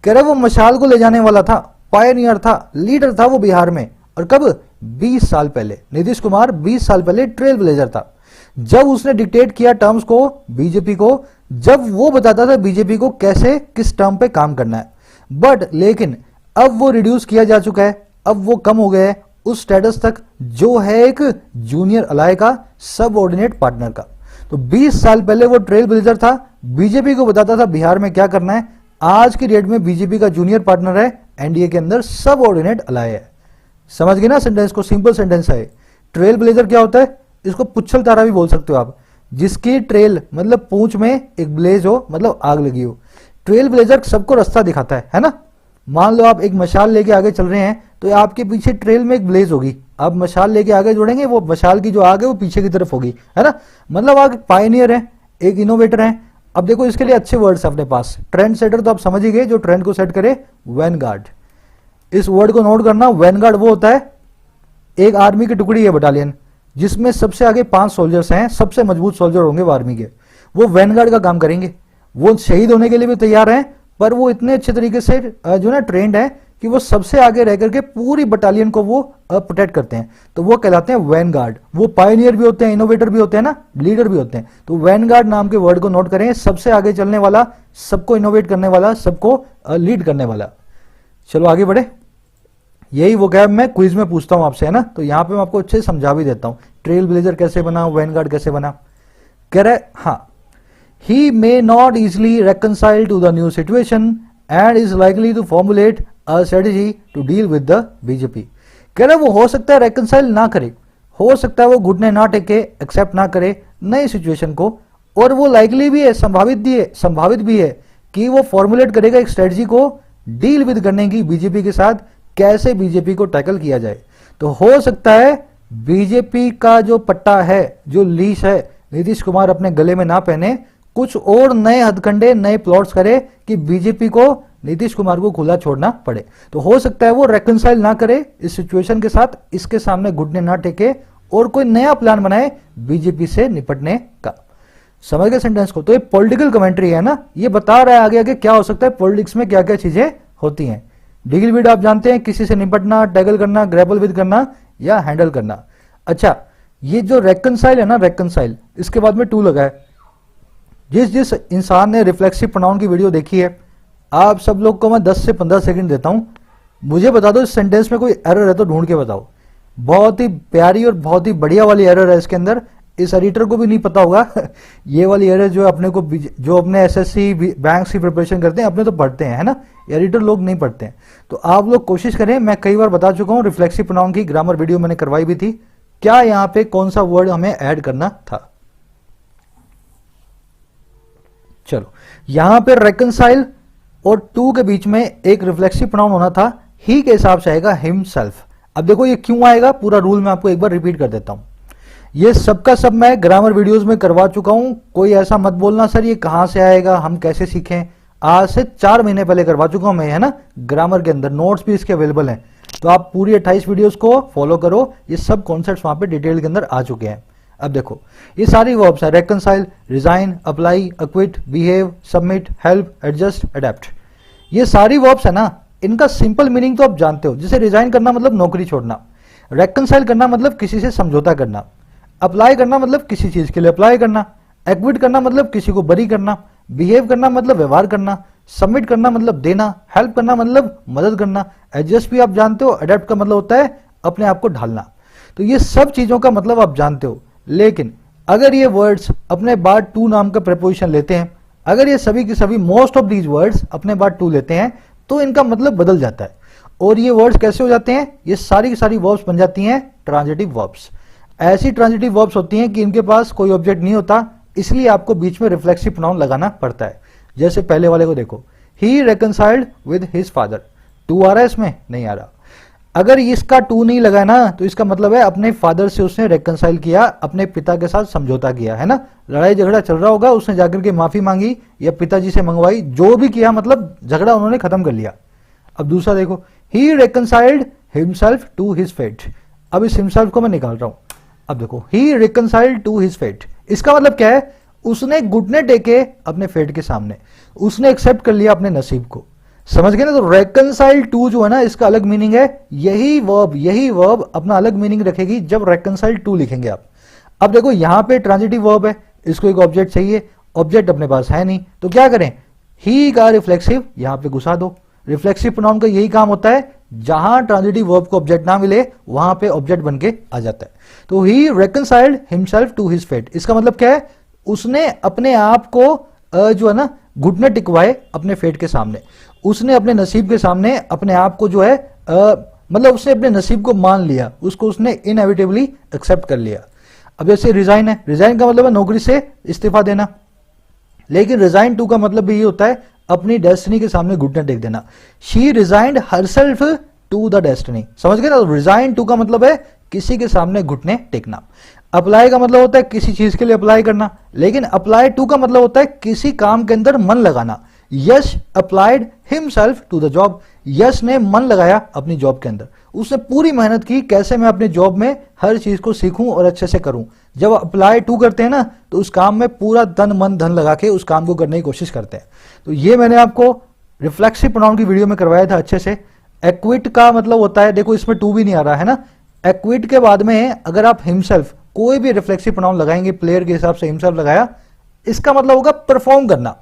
कह रहा वो मशाल को ले जाने वाला था, पायनियर था, लीडर था वो बिहार में। और कब, 20 साल पहले। नीतीश कुमार 20 साल पहले ट्रेल ब्लेजर था, जब उसने डिक्टेट किया टर्म्स को बीजेपी को, जब वो बताता था बीजेपी को कैसे किस टर्म पे काम करना है। बट लेकिन अब वो रिड्यूस किया जा चुका है, अब वो कम हो गया है उस स्टेटस तक जो है एक जूनियर अलाय का, सबऑर्डिनेट पार्टनर का। तो 20 साल पहले वो ट्रेल ब्लेजर था, बीजेपी को बताता था बिहार में क्या करना है। आज की डेट में बीजेपी का जूनियर पार्टनर है, एनडीए के अंदर सबऑर्डिनेट अलाय है। समझ गए ना सेंटेंस को, सिंपल सेंटेंस है। ट्रेल ब्लेजर क्या होता है, इसको पुच्छल तारा भी बोल सकते हो आप, जिसकी ट्रेल मतलब पूंछ में एक ब्लेज हो, मतलब आग लगी हो। ट्रेल ब्लेजर सबको रास्ता दिखाता है ना। मान लो आप एक मशाल लेके आगे चल रहे हैं, तो आपके पीछे ट्रेल में एक ब्लेज होगी, आप मशाल लेके आगे जोड़ेंगे, वो मशाल की जो आग है वो पीछे की तरफ होगी, है ना। मतलब आप एक पायनियर है, एक इनोवेटर है, अब देखो इसके लिए अच्छे वर्ड्स हैं अपने पास। ट्रेंड सेटर तो आप समझ ही गए, जो ट्रेंड को सेट करे, वैनगार्ड। इस वर्ड को नोट करना, वैनगार्ड वो होता है एक आर्मी की टुकड़ी है, बटालियन, जिसमें सबसे आगे 5 सोल्जर्स हैं, सबसे मजबूत सोल्जर होंगे वो आर्मी के, वो वैनगार्ड का काम करेंगे। वो शहीद होने के लिए भी तैयार हैं, पर वो इतने अच्छे तरीके से जो ना ट्रेंड है कि वो सबसे आगे रह करके पूरी बटालियन को वो प्रोटेक्ट करते हैं, तो वो कहलाते हैं वैनगार्ड। वो पायनियर भी होते हैं, इनोवेटर भी होते हैं ना, लीडर भी होते हैं। तो वैनगार्ड नाम के वर्ड को नोट करें, सबसे आगे चलने वाला, सबको इनोवेट करने वाला, सबको लीड करने वाला। चलो आगे बढ़े। यही वो गैप मैं क्विज में पूछता हूं आपसे, है ना, तो यहां पे मैं आपको अच्छे से समझा भी देता हूं, ट्रेल ब्लेजर कैसे बना, वैनगार्ड कैसे बना। कह रहे हाँ, he may not easily reconcile to the new situation and is likely to formulate a strategy to deal with the BJP। कह रहे वो हो सकता है रेकनसाइल ना करे, हो सकता है वो घुटने ना टेके, एक्सेप्ट ना करे नई सिचुएशन को, और वो लाइकली भी है, संभावित भी है कि वो फॉर्मुलेट करेगा एक स्ट्रेटजी को डील विद करने की बीजेपी के साथ, कैसे बीजेपी को टैकल किया जाए। तो हो सकता है बीजेपी का जो पट्टा है, जो लीश है, नीतीश कुमार अपने गले में ना पहने, कुछ और नए हथकंडे, नए प्लॉट्स करे कि बीजेपी को नीतीश कुमार को खुला छोड़ना पड़े। तो हो सकता है वो रेकनसाइल ना करे इस सिचुएशन के साथ, इसके सामने घुटने ना टेके, और कोई नया प्लान बनाए बीजेपी से निपटने का। समझ गए सेंटेंस को? तो ये पॉलिटिकल कमेंट्री है ना, ये बता रहा है आगे आगे क्या हो सकता है, पॉलिटिक्स में क्या क्या चीजें होती हैं। डील विद आप जानते हैं, किसी से निपटना, टैकल करना, ग्रैपल विद करना या हैंडल करना। अच्छा, ये जो रेकनसाइल है ना, रेकनसाइल, इसके बाद में टू लगा है। जिस इंसान ने रिफ्लेक्सिव प्रोनाउन की वीडियो देखी है, आप सब लोग को मैं 10 से 15 सेकंड देता हूं, मुझे बता दो इस सेंटेंस में कोई एरर है तो ढूंढ के बताओ। बहुत ही प्यारी और बहुत ही बढ़िया वाली एरर है इसके अंदर, इस एडिटर को भी नहीं पता होगा ये वाली एरर जो अपने को, जो अपने एसएससी बैंक की प्रिपरेशन करते हैं, अपने तो पढ़ते हैं, है ना, एडिटर लोग नहीं पढ़ते हैं। तो आप लोग कोशिश करें, मैं कई बार बता चुका हूं, रिफ्लेक्सिव प्रोनाउन की ग्रामर वीडियो मैंने करवाई भी थी, क्या यहां पे कौन सा वर्ड हमें ऐड करना था। चलो, यहां पे रेकनसाइल और टू के बीच में एक रिफ्लेक्सिव प्रोनाउन होना था, ही के हिसाब से आएगा हिमसेल्फ। अब देखो ये क्यों आएगा, पूरा रूल मैं आपको एक बार रिपीट कर देता हूं। ये सबका सब मैं ग्रामर वीडियोस में करवा चुका हूं, कोई ऐसा मत बोलना सर ये कहां से आएगा, हम कैसे सीखें। आज से 4 महीने पहले करवा चुका हूं मैं, है ना, ग्रामर के अंदर नोट्स भी इसके अवेलेबल हैं, तो आप पूरी 28 वीडियोस को फॉलो करो, ये सब कॉन्सेप्ट्स वहां पे डिटेल के अंदर आ चुके हैं। अब देखो ये सारी वर्ब्स हैं, reconcile, resign, apply, acquit, behave, submit, help, adjust, adapt. ये सारी वर्ब्स है ना, इनका सिंपल मीनिंग तो आप जानते हो। जैसे रिजाइन करना मतलब नौकरी छोड़ना, रेकनसाइल करना मतलब किसी से समझौता करना, अप्लाई करना मतलब किसी चीज के लिए अप्लाई करना, एक्विट करना मतलब किसी को बरी करना, बिहेव करना मतलब व्यवहार करना, सबमिट करना मतलब देना, हेल्प करना मतलब मदद करना, एडजस्ट भी आप जानते हो, अडेप्ट का मतलब होता है अपने आप को ढालना। तो ये सब चीजों का मतलब आप जानते हो, लेकिन अगर ये वर्ड्स अपने बाद टू नाम का प्रेपोजिशन लेते हैं, अगर ये सभी के सभी मोस्ट ऑफ दीज वर्ड्स अपने बाद टू लेते हैं, तो इनका मतलब बदल जाता है। और ये वर्ड्स कैसे हो जाते हैं, ये सारी की सारी वर्ब्स बन जाती हैं ट्रांजिटिव वर्ब्स। ऐसी ट्रांजिटिव वर्ब्स होती हैं कि इनके पास कोई ऑब्जेक्ट नहीं होता, इसलिए आपको बीच में रिफ्लेक्सिव प्रोनाउन लगाना पड़ता है। जैसे पहले वाले को देखो, ही रेकनसाइल्ड विद हिज फादर, टू आ रहा है इसमें, नहीं आ रहा। अगर इसका टू नहीं लगा ना, तो इसका मतलब है अपने फादर से उसने रेकनसाइल किया, अपने पिता के साथ समझौता किया, है ना, लड़ाई झगड़ा चल रहा होगा, उसने जाकर के माफी मांगी या पिताजी से मंगवाई, जो भी किया मतलब झगड़ा उन्होंने खत्म कर लिया। अब दूसरा देखो, ही रेकनसाइल्ड हिमसेल्फ टू हिज फेट। अब इस हिमसेल्फ को मैं निकाल रहा हूं। अब देखो, ही रेकनसाइल्ड टू हिज फेट, इसका मतलब क्या है, उसने घुटने टेके अपने फेट के सामने, उसने एक्सेप्ट कर लिया अपने नसीब को। समझ गए ना? तो रेकनसाइल टू जो है ना, इसका अलग मीनिंग है। यही वर्ब अपना अलग मीनिंग रखेगी जब रेकनसाइल टू लिखेंगे आप। अब देखो यहां पे ट्रांजिटिव वर्ब है, इसको एक ऑब्जेक्ट चाहिए, ऑब्जेक्ट अपने पास है नहीं, तो क्या करें, ही का रिफ्लेक्सिव यहां पे घुसा दो। रिफ्लेक्सिव प्रोनाउन का यही काम होता है, जहां ट्रांजिटिव वर्ब को ऑब्जेक्ट ना मिले वहां पे ऑब्जेक्ट बन के आ जाता है। तो ही रेकनसाइल्ड हिमसेल्फ टू हिज फेट, इसका मतलब क्या है, उसने अपने आप को जो है ना घुटने टिकवाए अपने फेट के सामने, उसने अपने नसीब के सामने अपने आप को जो है मतलब उसने अपने नसीब को मान लिया, उसको उसने इनएविटेबली एक्सेप्ट कर लिया। अब जैसे रिजाइन है, रिजाइन का मतलब है नौकरी से इस्तीफा देना, लेकिन रिजाइन टू का मतलब भी ये होता है अपनी डेस्टिनी के सामने घुटने टेक देना। She resigned herself to the destiny, समझ गए ना? रिजाइन टू का मतलब है किसी के सामने घुटने टेकना। अप्लाई का मतलब होता है किसी चीज के लिए अप्लाई करना, लेकिन अप्लाई टू का मतलब होता है किसी काम के अंदर मन लगाना। Yash applied himself to the job, Yash ने मन लगाया अपनी जॉब के अंदर, उसने पूरी मेहनत की कैसे मैं अपनी जॉब में हर चीज को सीखूं और अच्छे से करूं। जब अप्लाई टू करते हैं ना तो उस काम में पूरा तन मन धन लगा के उस काम को करने की कोशिश करते हैं। तो ये मैंने आपको रिफ्लेक्सिव प्रोनाउन की वीडियो में करवाया था अच्छे से। एक्विट का मतलब होता है, देखो इसमें टू भी नहीं आ रहा है ना, एक्विट के बाद में अगर आप हिमसेल्फ कोई भी रिफ्लेक्सिव प्रोनाउन लगाएंगे, प्लेयर के हिसाब से हिमसेल्फ लगाया, इसका मतलब होगा परफॉर्म करना।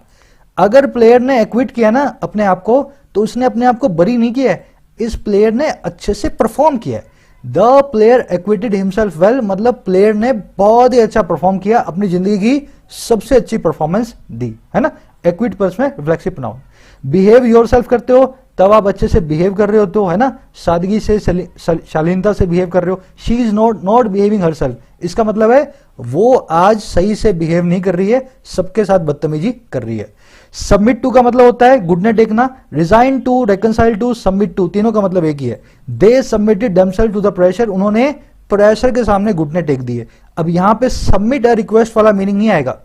अगर प्लेयर ने एक्विट किया ना अपने आप को, तो उसने अपने आप को बरी नहीं किया है, इस प्लेयर ने अच्छे से परफॉर्म किया है। The player acquitted himself well, मतलब प्लेयर ने बहुत ही अच्छा परफॉर्म किया, अपनी जिंदगी की सबसे अच्छी परफॉर्मेंस दी, है ना। एक्विट प्लस में रिफ्लेक्सिव प्रोनाउन। बिहेव योरसेल्फ करते हो तब आप अच्छे से बिहेव कर रहे होते हो, है ना, सादगी से शालीनता से बिहेव कर रहे हो। She is not behaving herself, इसका मतलब है वो आज सही से बिहेव नहीं कर रही है, सबके साथ बदतमीजी कर रही है। सबमिट टू का मतलब होता है घुटने टेकना। Resign to, reconcile to, submit to, तीनों का मतलब एक ही है। They submitted themselves to the pressure, उन्होंने प्रेशर के सामने घुटने टेक दिए। अब यहां पे सबमिट अ रिक्वेस्ट वाला मीनिंग नहीं आएगा।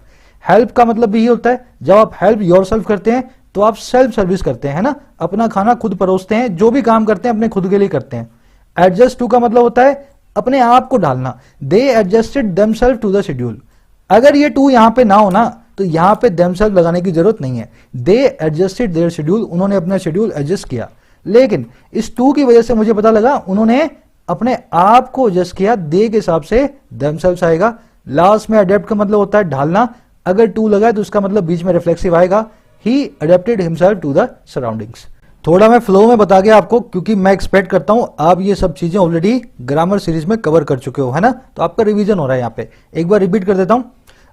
हेल्प का मतलब भी यही होता है, जब आप हेल्प योरसेल्फ करते हैं तो आप सेल्फ सर्विस करते हैं, है ना, अपना खाना खुद परोसते हैं, जो भी काम करते हैं अपने खुद के लिए करते हैं। एडजस्ट टू का मतलब होता है अपने आप को ढालना। They adjusted themselves to the schedule. अगर ये टू यहां पे ना हो ना तो यहां पे देमसेल्फ लगाने की जरूरत नहीं है। दे एडजस्टेड देयर शेड्यूल, उन्होंने अपना शेड्यूल एडजस्ट किया। लेकिन इस टू की वजह से मुझे पता लगा उन्होंने अपने आप को एडजस्ट किया, दे के हिसाब से देमसेल्फ आएगा। लास्ट में अडेप्ट का मतलब होता है ढालना, अगर टू लगा है तो उसका मतलब बीच में रिफ्लेक्सिव आएगा। He adapted himself to the surroundings। थोड़ा मैं फ्लो में बता गया आपको, क्योंकि मैं एक्सपेक्ट करता हूं आप ये सब चीजें ऑलरेडी ग्रामर सीरीज में कवर कर चुके हो, है ना, तो आपका रिवीजन हो रहा है। यहाँ पे एक बार रिपीट कर देता हूं।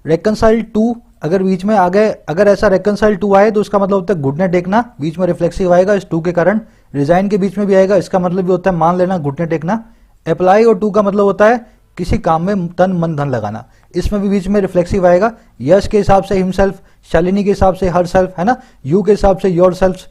रेकनसाइल टू, अगर बीच में आ गए, अगर ऐसा रेकनसाइल टू आए तो उसका मतलब होता है घुटने टेकना, बीच में रिफ्लेक्सिव आएगा इस टू के कारण। रिजाइन के बीच में भी आएगा, इसका मतलब भी होता है मान लेना, घुटने टेकना। अप्लाई और टू का मतलब होता है किसी काम में तन मन धन लगाना, इसमें भी बीच में रिफ्लेक्सिव आएगा। यश के हिसाब से हिमसेल्फ, शालिनी के हिसाब से हर सेल्फ, है ना, यू के हिसाब से योर सेल्फ।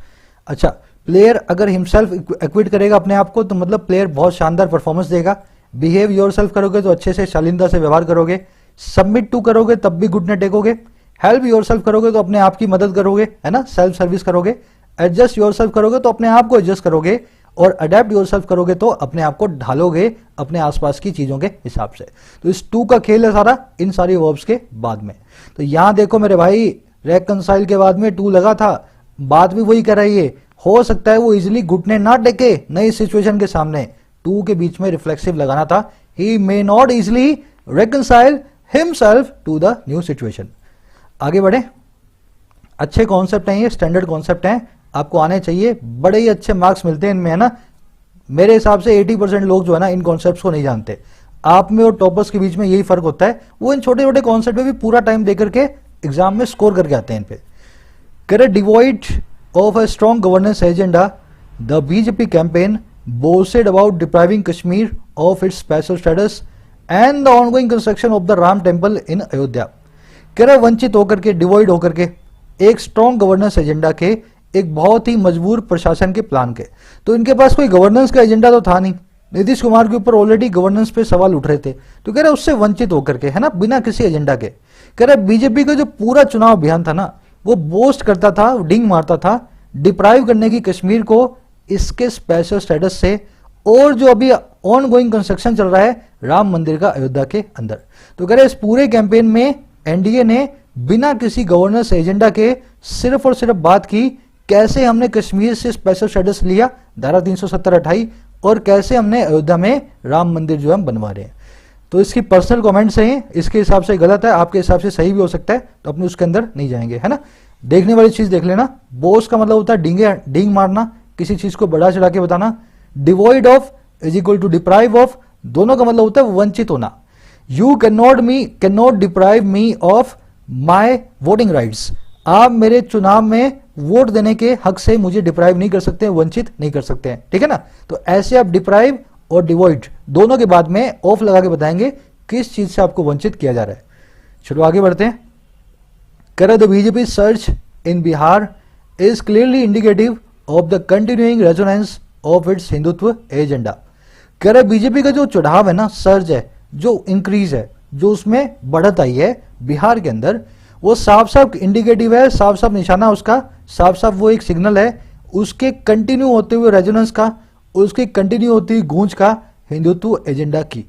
अच्छा, प्लेयर अगर हिमसेल्फ एक्विट करेगा अपने आप को तो मतलब प्लेयर बहुत शानदार परफॉर्मेंस देगा। बिहेव योर सेल्फ करोगे तो अच्छे से शालीनता से व्यवहार करोगे। सबमिट टू करोगे तब भी घुटने टेकोगे। हेल्प योर सेल्फ करोगे तो अपने आप की मदद करोगे, है ना, सेल्फ सर्विस करोगे। एडजस्ट योर सेल्फ करोगे तो अपने आप को एडजस्ट करोगे, और अडेप्ट योरसेल्फ करोगे तो अपने आप को ढालोगे अपने आसपास की चीजों के हिसाब से। तो इस टू का खेल है सारा इन सारी वर्ब्स के बाद में। तो यहां देखो मेरे भाई, रेकनसाइल के बाद में टू लगा था, बात भी वही कर रही है। हो सकता है वो इजिली घुटने ना टेके नई सिचुएशन के सामने, टू के बीच में रिफ्लेक्सिव लगाना था। He may not easily reconcile himself to the new situation. आगे बढ़े, अच्छे कॉन्सेप्ट हैं ये, स्टैंडर्ड कॉन्सेप्ट हैं, आपको आने चाहिए, बड़े ही अच्छे मार्क्स मिलते हैं इनमें, है ना। मेरे हिसाब से 80% लोग जो है ना इन कॉन्सेप्ट्स को नहीं जानते। आप में और टॉपर्स के बीच में यही फर्क होता है, वो इन छोटे छोटे कॉन्सेप्ट में भी पूरा टाइम देकर के एग्जाम में स्कोर करके आते हैं इन पे। करे devoid of a strong governance agenda, the BJP campaign boasted about depriving Kashmir of its special status and the ongoing construction of the Ram temple in Ayodhya. करे वंचित होकर के, डिवॉइड होकर के, एक स्ट्रॉन्ग गवर्नेंस एजेंडा के, एक बहुत ही मजबूर प्रशासन के प्लान के। तो इनके पास कोई गवर्नेंस का एजेंडा तो था नहीं, नीतीश कुमार के ऊपर ऑलरेडी गवर्नेंस पे सवाल उठ रहे थे, तो कह रहे उससे वंचित होकर के, है ना, बिना किसी एजेंडा के। कह रहे बीजेपी का जो पूरा चुनाव अभियान था ना, वो बोस्ट करता था, डिंग मारता था डिप्राइव करने की कश्मीर को इसके स्पेशल स्टेटस से, और जो अभी ऑन गोइंग कंस्ट्रक्शन चल रहा है राम मंदिर का अयोध्या के अंदर। तो कह रहे इस पूरे कैंपेन में एनडीए ने बिना किसी गवर्नेंस एजेंडा के सिर्फ और सिर्फ बात की कैसे हमने कश्मीर से स्पेशल स्टेटस लिया, धारा 370 हटाई, और कैसे हमने अयोध्या में राम मंदिर जो हम बनवा रहे हैं। तो इसकी पर्सनल कमेंट्स हैं, इसके हिसाब से गलत है, आपके हिसाब से सही भी हो सकता है, तो अपने उसके अंदर नहीं जाएंगे, है ना। देखने वाली चीज देख लेना। बोस का मतलब होता है डींग मारना, किसी चीज को बड़ा चढ़ा के बताना। Devoid of is equal to deprive of, दोनों का मतलब होता है वंचित होना। You can not deprive me of my voting rights, आप मेरे चुनाव में वोट देने के हक से मुझे डिप्राइव नहीं कर सकते, वंचित नहीं कर सकते हैं, ठीक है ना। तो ऐसे आप डिप्राइव और डिवॉइड दोनों के बाद में ऑफ लगा के बताएंगे किस चीज से आपको वंचित किया जा रहा है। चलो आगे बढ़ते हैं। करे the BJP search in Bihar is clearly indicative of the continuing resonance of its Hindutva agenda. करे बीजेपी का जो चढ़ाव है ना, सर्ज है, जो इंक्रीज है, जो उसमें बढ़त आई है बिहार के अंदर, वो साफ साफ इंडिकेटिव है, साफ साफ निशाना उसका, साफ साफ वो एक सिग्नल है उसके कंटिन्यू होते हुए रेजोनेंस का, उसकी कंटिन्यू होती हुई गूंज का हिंदुत्व एजेंडा की।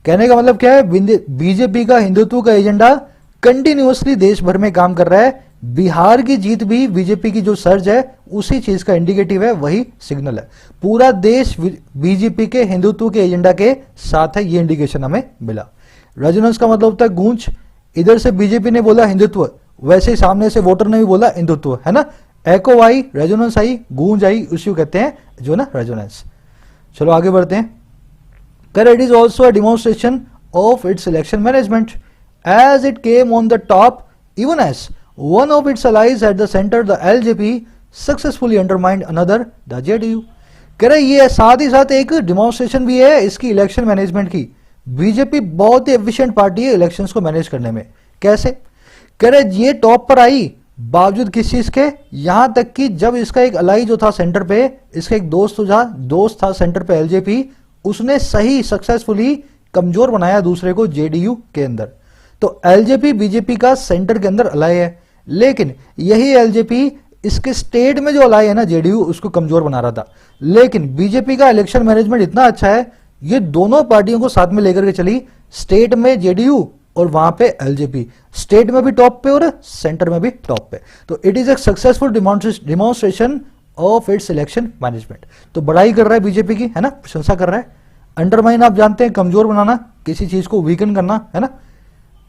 कहने का मतलब क्या है, बीजेपी का हिंदुत्व का एजेंडा कंटिन्यूअसली देश भर में काम कर रहा है। बिहार की जीत भी बीजेपी की जो सर्ज है उसी चीज का इंडिकेटिव है, वही सिग्नल है। पूरा देश बीजेपी के हिंदुत्व के एजेंडा के साथ है, ये इंडिकेशन हमें मिला। रेजोनेंस का मतलब होता है गूंज। इधर से बीजेपी ने बोला हिंदुत्व, वैसे ही सामने से वोटर ने भी बोला हिंदुत्व, है ना। एको आई, रेजोनेंस आई, गूंज आई, उसी को कहते हैं जो ना रेजोनेंस। चलो आगे बढ़ते हैं। It is also a demonstration of its election management, as it came on the top even as one of its allies at the center, the LJP, successfully undermined another, the JDU. कह रहे ये साथ ही साथ एक demonstration भी है इसकी election management की। बीजेपी बहुत ही एफिशिएंट पार्टी है इलेक्शंस को मैनेज करने में। कैसे? कह रहे ये टॉप पर आई बावजूद किस चीज के, यहां तक कि जब इसका एक अलाई जो था सेंटर पे, इसका एक दोस्त था सेंटर पे एलजेपी, उसने सही सक्सेसफुली कमजोर बनाया दूसरे को जेडीयू के अंदर। तो एलजेपी बीजेपी का सेंटर के अंदर अलाई है, लेकिन यही एलजेपी इसके स्टेट में जो अलाई है ना जेडीयू, उसको कमजोर बना रहा था। लेकिन बीजेपी का इलेक्शन मैनेजमेंट इतना अच्छा है, ये दोनों पार्टियों को साथ में लेकर के चली, स्टेट में जेडीयू और वहां पे एलजेपी, स्टेट में भी टॉप पे और सेंटर में भी टॉप पे। तो it is a successful demonstration of its election management. तो बड़ाई कर रहा है बीजेपी की, है ना, प्रशंसा कर रहा है। अंडरमाइन आप जानते हैं कमजोर बनाना, किसी चीज को वीकन करना, है ना।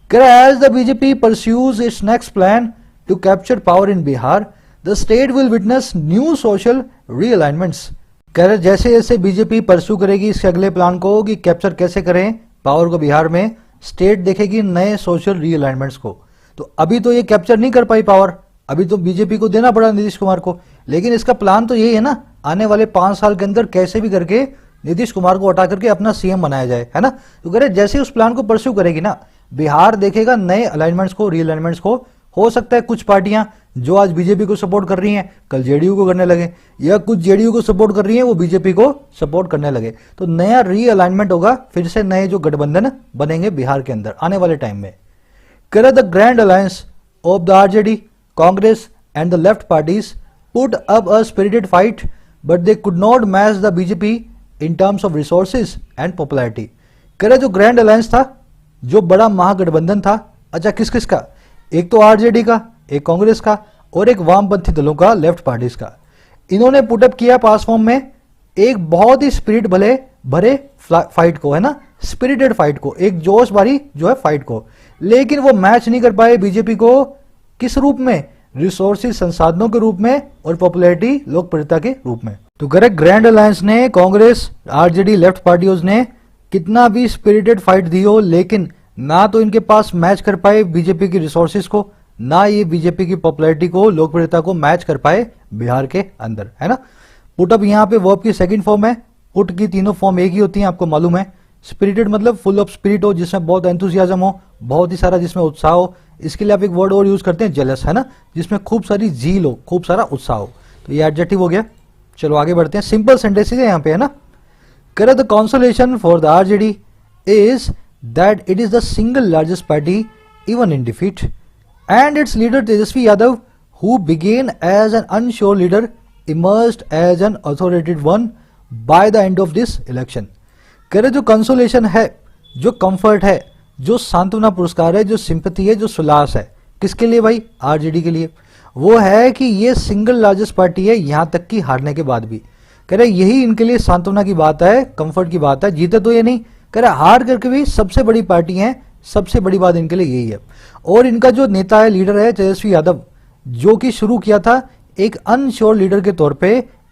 As the BJP pursues its next plan to capture power in Bihar, the state will witness new social realignments. कह रहे जैसे जैसे बीजेपी परस्यू करेगी इसके अगले प्लान को कि कैप्चर कैसे करें पावर को बिहार में, स्टेट देखेगी नए सोशल रीअलाइनमेंट्स को। तो अभी तो ये कैप्चर नहीं कर पाई पावर, अभी तो बीजेपी को देना पड़ा नीतीश कुमार को, लेकिन इसका प्लान तो यही है ना, आने वाले 5 साल के अंदर कैसे भी करके नीतीश कुमार को हटा करके अपना सीएम बनाया जाए, है ना। तो कह रहे जैसे उस प्लान को परस्यू करेगी ना, बिहार देखेगा नए अलाइनमेंट्स को, रीअलाइनमेंट्स को। हो सकता है कुछ पार्टियां जो आज बीजेपी को सपोर्ट कर रही हैं कल जेडीयू को करने लगे, या कुछ जेडीयू को सपोर्ट कर रही हैं वो बीजेपी को सपोर्ट करने लगे। तो नया रीअलाइनमेंट होगा, फिर से नए जो गठबंधन बनेंगे बिहार के अंदर आने वाले टाइम में। कह the grand alliance of the RJD, Congress and the left parties put up a spirited fight, but they could not match the BJP in terms of resources and popularity. कह रहे जो ग्रैंड अलायंस था, जो बड़ा महागठबंधन था, अच्छा किस किस का, एक तो आरजेडी का, एक कांग्रेस का और एक वामपंथी दलों का, लेफ्ट पार्टीज का, इन्होंने पुटअप किया पास फॉर्म में एक बहुत ही स्पिरिट भरे फाइट को, है ना, स्पिरिटेड फाइट को, एक जोश भरी जो है फाइट को। लेकिन वो मैच नहीं कर पाए बीजेपी को, किस रूप में, रिसोर्सेज संसाधनों के रूप में और पॉपुलैरिटी लोकप्रियता के रूप में। तो करेक्ट, ग्रैंड अलायंस ने, कांग्रेस, आरजेडी, लेफ्ट पार्टियों ने कितना भी स्पिरिटेड फाइट दी हो, लेकिन ना तो इनके पास मैच कर पाए बीजेपी की रिसोर्सेज को, ना ये बीजेपी की पॉपुलैरिटी को, लोकप्रियता को मैच कर पाए बिहार के अंदर, है ना। पुटअप यहाँ पे वर्ब की सेकंड फॉर्म है, पुट की तीनों फॉर्म एक ही होती हैं, आपको मालूम है। स्पिरिटेड मतलब फुल ऑफ स्पिरिट हो, जिसमें बहुत एंथुसियाज्म हो, बहुत ही सारा जिसमें उत्साह हो। इसके लिए आप एक वर्ड और यूज करते हैं जेलस, है ना, जिसमें खूब सारी झील हो, खूब सारा उत्साह हो। तो ये एडजेक्टिव हो गया। चलो आगे बढ़ते हैं, सिंपल सेंटेंसेस है यहाँ पे, है ना। करें the consolation for the RJD is that it is the single largest party even in defeat, and its leader Tejasvi Yadav, who began as an unsure leader, emerged as an authoritative one by the end of this election. कह रहे जो consolation है, जो comfort है, जो सांत्वना पुरस्कार है, जो सिंपैथी है, जो सुलास है, किसके लिए भाई, आरजेडी के लिए, वो है कि ये सिंगल लार्जेस्ट पार्टी है यहां तक कि हारने के बाद भी। कह रहे यही इनके लिए सांत्वना की बात है, कंफर्ट की बात है, जीते तो ये नहीं, कह रहे हार करके भी सबसे बड़ी पार्टी है, सबसे बड़ी बात इनके लिए यही है। और इनका जो नेता है, लीडर है तेजस्वी यादव, जो कि शुरू किया था एक अनश्योर लीडर के तौर पे,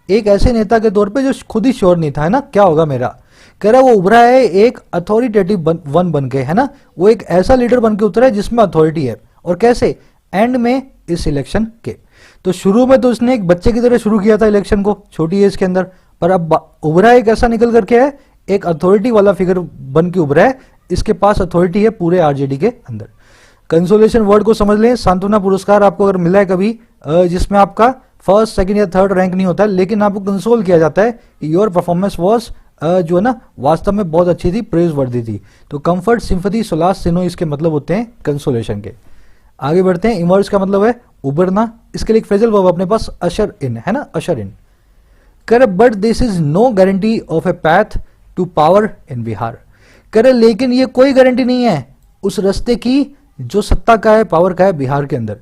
एक ऐसे नेता के तौर पे जो खुद ही श्योर नहीं था, है ना, क्या होगा मेरा। कह रहा वो उभरा है एक अथॉरिटेटिव वन बन के, है ना, वो एक ऐसा लीडर बन के उतरा है जिसमें अथॉरिटी है। और कैसे, एंड में इस इलेक्शन के। तो शुरू में तो उसने एक बच्चे की तरह शुरू किया था इलेक्शन को, छोटी एज के अंदर, पर अब उभरा एक ऐसा निकल करके है, एक अथॉरिटी वाला फिगर बन के उभरा है, इसके पास अथॉरिटी है पूरे आरजेडी के अंदर। कंसोलेशन वर्ड को समझ लें, सांत्वना पुरस्कार आपको अगर मिला है कभी, जिसमें आपका फर्स्ट, सेकंड या थर्ड रैंक नहीं होता है, लेकिन आपको कंसोल किया जाता है कि योर परफॉर्मेंस वाज जो है ना वास्तव में बहुत अच्छी थी, प्रेज वर्दी थी। तो कंफर्ट, सिंपथी, सोलास, सिनो इसके मतलब होते हैं कंसोलेशन के। आगे बढ़ते हैं। इमर्ज का मतलब है उभरना। इसके लिए एक फ्रेजल वर्ब अपने पास अशर इन है ना, अशर इन। करे but this is no guarantee of a path to power in Bihar. करे लेकिन ये कोई गारंटी नहीं है उस रास्ते की जो सत्ता का है, पावर का है बिहार के अंदर।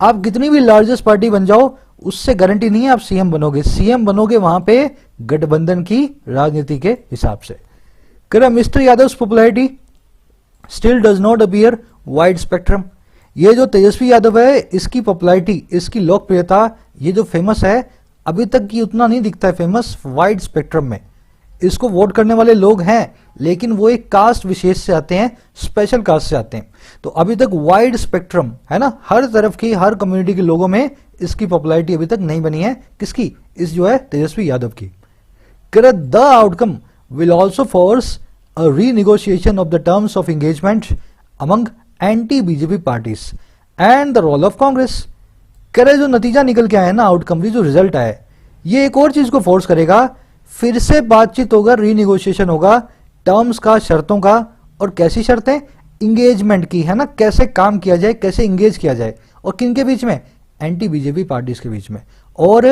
आप कितनी भी लार्जेस्ट पार्टी बन जाओ, उससे गारंटी नहीं है आप सीएम बनोगे। सीएम बनोगे वहां पे गठबंधन की राजनीति के हिसाब से। करे mister Yadav popularity still does not appear wide spectrum. ये जो तेजस्वी यादव है, इसकी पॉपुलैरिटी, इसकी लोकप्रियता, ये जो फेमस है, अभी तक की उतना नहीं दिखता है फेमस वाइड स्पेक्ट्रम में। इसको वोट करने वाले लोग हैं, लेकिन वो एक कास्ट विशेष से आते हैं, स्पेशल कास्ट से आते हैं। तो अभी तक वाइड स्पेक्ट्रम है ना, हर तरफ की, हर कम्युनिटी के लोगों में इसकी पॉपुलैरिटी अभी तक नहीं बनी है। किसकी? इस जो है तेजस्वी यादव की। The outcome will also force a renegotiation of the terms of engagement among anti BJP parties and the role of Congress. करे जो नतीजा निकल के आया ना, आउटकम भी जो रिजल्ट आया, ये एक और चीज को फोर्स करेगा, फिर से बातचीत होगा, रीनिगोशिएशन होगा टर्म्स का, शर्तों का। और कैसी शर्तें? इंगेजमेंट की है ना, कैसे काम किया जाए, कैसे इंगेज किया जाए, और किन के बीच में? एंटी बीजेपी पार्टीज के बीच में। और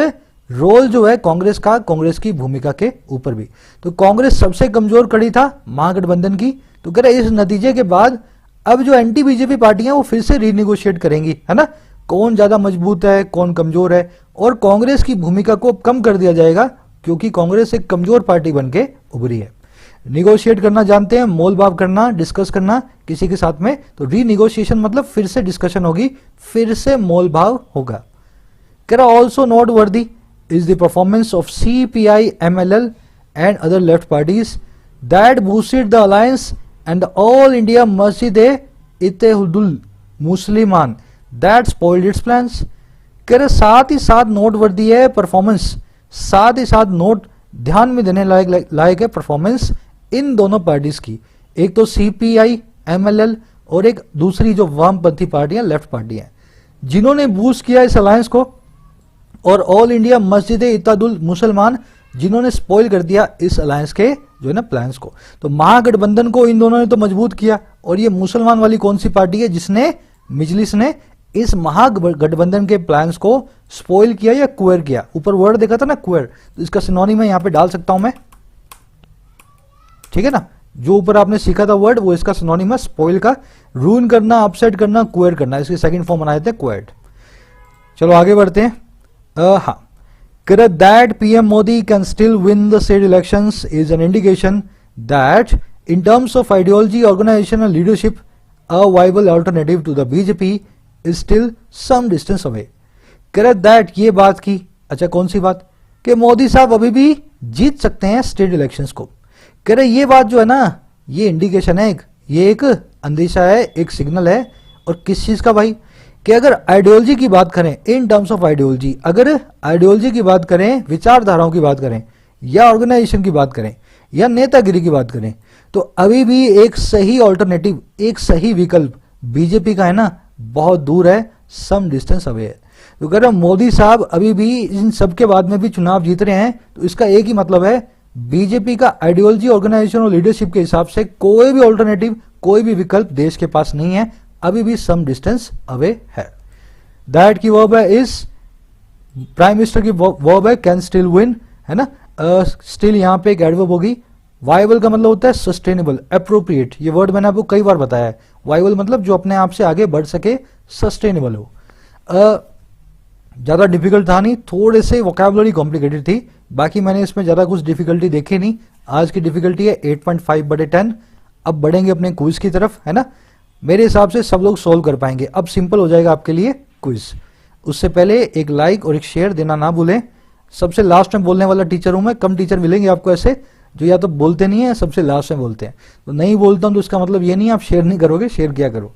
रोल जो है कांग्रेस का, कांग्रेस की भूमिका के ऊपर भी। तो कांग्रेस सबसे कमजोर कड़ी था महागठबंधन की। तो कह रहे इस नतीजे के बाद अब जो एंटी बीजेपी पार्टियां वो फिर से रीनिगोशिएट करेंगी, है ना, कौन ज्यादा मजबूत है, कौन कमजोर है, और कांग्रेस की भूमिका को कम कर दिया जाएगा, क्योंकि कांग्रेस एक कमजोर पार्टी बन के उभरी है। निगोशिएट करना जानते हैं, मोल भाव करना, डिस्कस करना किसी के साथ में। तो रीनिगोशिएशन मतलब फिर से डिस्कशन होगी, फिर से मोल भाव होगा। कह रहा also noteworthy is the performance of CPI, MLL and other left parties that boosted the alliance and All India Majlis-e-Ittehadul Muslimeen that spoiled its plans. कह रहे साथ ही साथ नोट वर्दी है परफॉर्मेंस, साथ ही साथ नोट ध्यान में देने लायक है परफॉर्मेंस इन दोनों पार्टीज की। एक तो CPI, MLL और एक दूसरी जो वामपंथी पार्टियां, लेफ्ट पार्टियां, जिन्होंने बूस्ट किया इस अलायंस को, और ऑल इंडिया मस्जिद-ए-इत्तेहादुल मुसलमान जिन्होंने स्पॉइल कर दिया इस अलायंस के जो है ना प्लान्स को। तो महागठबंधन को इन दोनों ने तो मजबूत किया, और ये मुसलमान वाली कौन सी पार्टी है जिसने, मिजलिस ने इस महागठबंधन के प्लान्स को स्पॉइल किया या क्वेर किया। ऊपर वर्ड देखा था ना क्वेर, तो इसका सिनोनिम मैं यहां पे डाल सकता हूं मैं, ठीक है ना। जो ऊपर आपने सीखा था वर्ड, वो इसका सिनोनिम है स्पॉइल का, रूइन करना, अपसेट करना, क्वेर करना। इसकी सेकंड फॉर्म बनाए थे क्वेर्ड। चलो आगे बढ़ते हैं। हाँ, that PM Modi can still win the state elections is an indication that in terms of ideology, organization and leadership, a viable alternative to the BJP is still some distance away. that ये बात की, अच्छा कौन सी बात? कि मोदी साहब अभी भी जीत सकते हैं स्टेट इलेक्शंस को। कह रहे ये बात जो है ना, ये इंडिकेशन है, ये एक अंदेशा है, एक सिग्नल है। और किस चीज का भाई? कि अगर आइडियोलॉजी की बात करें, इन टर्म्स ऑफ आइडियोलॉजी, अगर आइडियोलॉजी की बात करें, विचारधाराओं की बात करें, या ऑर्गेनाइजेशन की बात करें, या नेतागिरी की बात करें, तो अभी भी एक सही ऑल्टरनेटिव, एक सही विकल्प बीजेपी का है ना, बहुत दूर है, सम डिस्टेंस अवे है। तो अगर मोदी साहब अभी भी इन सब के बाद में भी चुनाव जीत रहे हैं, तो इसका एक ही मतलब है, बीजेपी का आइडियोलॉजी, ऑर्गेनाइजेशन और लीडरशिप के हिसाब से कोई भी ऑल्टरनेटिव, कोई भी विकल्प देश के पास नहीं है, अभी भी सम डिस्टेंस अवे है। दैट की वर्ब है इज, प्राइम मिनिस्टर की वर्ब है कैन स्टिल विन, है ना। स्टिल यहां पे एक एडवर्ब होगी। वाइबल का मतलब होता है सस्टेनेबल, एप्रोप्रिएट। ये वर्ड मैंने आपको कई बार बताया है। वाइबल मतलब जो अपने आप से आगे बढ़ सके, सस्टेनेबल हो। ज्यादा डिफिकल्ट था नहीं, थोड़े से वोकैबुलरी कॉम्प्लिकेटेड थी, बाकी मैंने इसमें ज्यादा कुछ डिफिकल्टी देखी नहीं। आज की डिफिकल्टी है 8.5/10। अब बढ़ेंगे अपने क्विज की तरफ, है ना। मेरे हिसाब से सब लोग सोल्व कर पाएंगे। अब सिंपल हो जाएगा आपके लिए क्विज। उससे पहले एक लाइक और एक शेयर देना ना भूलें। सबसे लास्ट में बोलने वाला टीचर हूं मैं। कम टीचर मिलेंगे आपको ऐसे जो या तो बोलते नहीं है, सबसे लास्ट में बोलते हैं। तो नहीं बोलता हूं तो इसका मतलब ये नहीं आप शेयर नहीं करोगे, शेयर क्या करो।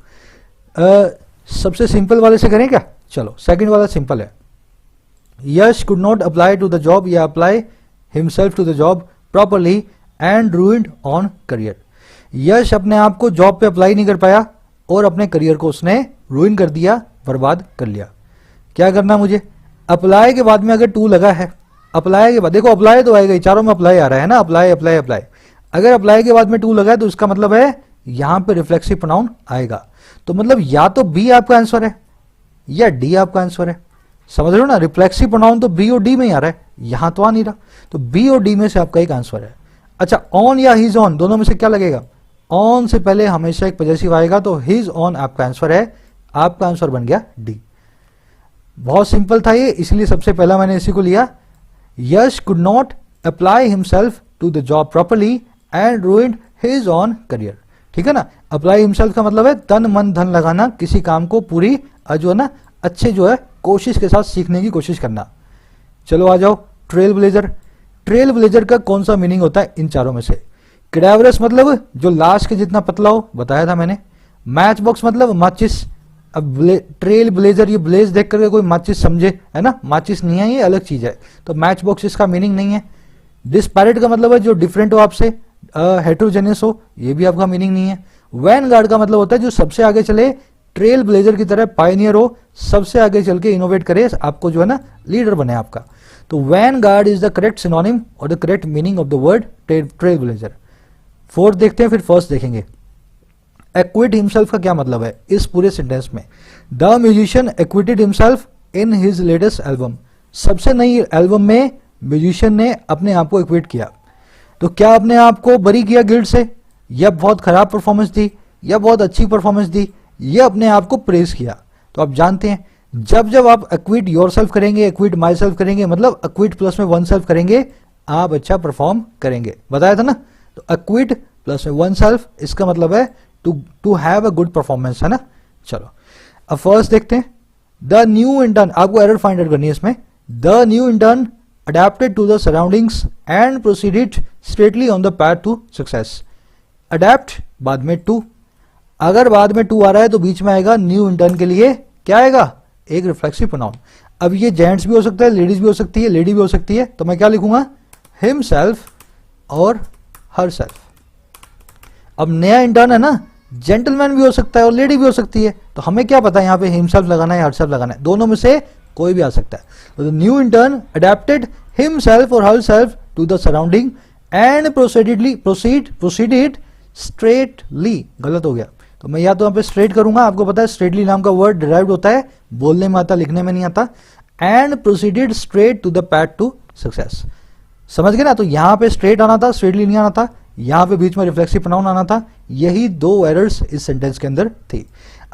सबसे सिंपल वाले से करें क्या? चलो सेकंड वाला सिंपल है। Yash could not apply to the job या apply himself to the job properly and ruined own career. Yash अपने आप को जॉब पे अप्लाई नहीं कर पाया और अपने करियर को उसने रूइन कर दिया, बर्बाद कर लिया। क्या करना मुझे? अप्लाई के बाद में अगर टू लगा है, अप्लाई के बाद देखो अप्लाई तो आएगा ही, चारों में अप्लाई आ रहा है ना, अप्लाई अप्लाई अप्लाई। अगर अप्लाई के बाद में टू लगा है तो इसका मतलब है यहां पे रिफ्लेक्सिव प्रोनाउन आएगा। तो मतलब या तो बी आपका आंसर है या डी आपका आंसर है, समझ रहे हो ना। रिफ्लेक्सिव प्रोनाउन तो बी और डी में ही आ रहा है, यहां तो आ नहीं रहा, तो बी और डी में से आपका एक आंसर है। अच्छा ऑन या हिज ऑन दोनों में से क्या लगेगा? ऑन से पहले हमेशा एक पॉजेसिव आएगा, तो हिज ऑन आपका आंसर है, आपका आंसर बन गया डी। बहुत सिंपल था ये, इसलिए सबसे पहला मैंने इसी को लिया। Yash could not apply himself to the job properly and ruined his own career. ठीक है ना, अप्लाई हिमसेल्फ का मतलब है तन मन धन लगाना, किसी काम को पूरी जो है ना अच्छे जो है कोशिश के साथ सीखने की कोशिश करना। चलो आ जाओ, ट्रेल ब्लेजर। ट्रेल ब्लेजर का कौन सा मीनिंग होता है इन चारों में से? कैडावरस मतलब जो लाश के जितना पतला हो, बताया था मैंने। मैच बॉक्स मतलब माचिस। अब ट्रेल ब्लेजर, ये ब्लेज देख करके कोई माचिस समझे, है ना, माचिस नहीं है, ये अलग चीज है, तो मैच बॉक्स इसका मीनिंग नहीं है। डिस्पैरेट का मतलब है जो डिफरेंट हो आपसे, हेट्रोजेनियस हो, ये भी आपका मीनिंग नहीं है। वैन गार्ड का मतलब होता है जो सबसे आगे चले, ट्रेल ब्लेजर की तरह पायनियर हो, सबसे आगे चल के इनोवेट करे, आपको जो है ना लीडर बने आपका। तो vanguard is the correct synonym और the correct meaning of the word trailblazer. Fourth देखते हैं, फिर फर्स्ट देखेंगे। एक्विट हिमसेल्फ का क्या मतलब है इस पूरे सेंटेंस में? The musician acquitted himself in his latest album. सबसे नई एल्बम में म्यूजिशियन ने अपने आप को एक्विट किया। तो क्या अपने आप को बरी किया गिल्ट से, या बहुत खराब परफॉर्मेंस दी, या बहुत अच्छी परफॉर्मेंस दी, या अपने आप को प्रेज किया? तो आप जानते हैं जब जब आप एक्विट योर सेल्फ करेंगे, एक्विट माई सेल्फ करेंगे, मतलब एक्विट प्लस में वन सेल्फ करेंगे, आप अच्छा परफॉर्म करेंगे, बताया था ना। तो एक्विट प्लस में वन सेल्फ, इसका मतलब है to have a good performance, है ना। चलो अब फर्स्ट देखते हैं। द न्यू इंटर्न, आपको एरर फाइंड आउट करनी है इसमें। The new intern adapted to the surroundings and proceeded straightly on the path to success. Adapt बाद में टू, अगर बाद में टू आ रहा है तो बीच में आएगा न्यू इंटर्न के लिए क्या आएगा? एक रिफ्लेक्सिव प्रोनाउन। अब ये जेंट्स भी हो सकता है, लेडीज भी हो सकती है, लेडी भी हो सकती है, तो मैं क्या लिखूंगा? हिमसेल्फ और हरसेल्फ। अब नया इंटर्न है ना, जेंटलमैन भी हो सकता है और लेडी भी हो सकती है, तो हमें क्या पता है यहाँ पे हिमसेल्फ लगाना है हरसेल्फ लगाना है? दोनों में से कोई भी आ सकता है। तो the new intern adapted himself और herself to the surrounding and proceeded straightly, गलत हो गया, तो मैं या तो यहाँ पे स्ट्रेट करूंगा, आपको पता है स्ट्रेटली नाम का वर्ड डिराइव्ड होता है, बोलने में आता, लिखने में नहीं आता। And proceeded straight to the path to success, समझ गए ना। तो यहाँ पे स्ट्रेट आना था, स्ट्रेटली नहीं आना था, यहाँ पे बीच में रिफ्लेक्सिव प्रोनाउन आना था। यही दो एरर्स इस सेंटेंस के अंदर थी।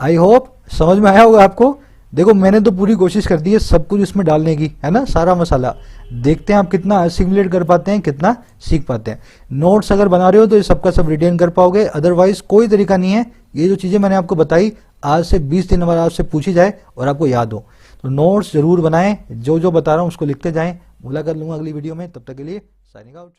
आई होप समझ में आया होगा आपको। देखो मैंने तो पूरी कोशिश कर दी है सब कुछ इसमें डालने की, है ना, सारा मसाला। देखते हैं आप कितना असिमुलेट कर पाते हैं, कितना सीख पाते हैं। नोट्स अगर बना रहे हो तो ये सबका सब रिटेन कर पाओगे, अदरवाइज कोई तरीका नहीं है। ये जो चीज़ें मैंने आपको बताई आज से 20 दिन बाद आपसे पूछी जाए और आपको याद हो, तो नोट्स जरूर बनाएं, जो जो बता रहा हूँ उसको लिखते जाएं। मुलाकात लूंगा अगली वीडियो में, तब तक के लिए साइनिंग आउट।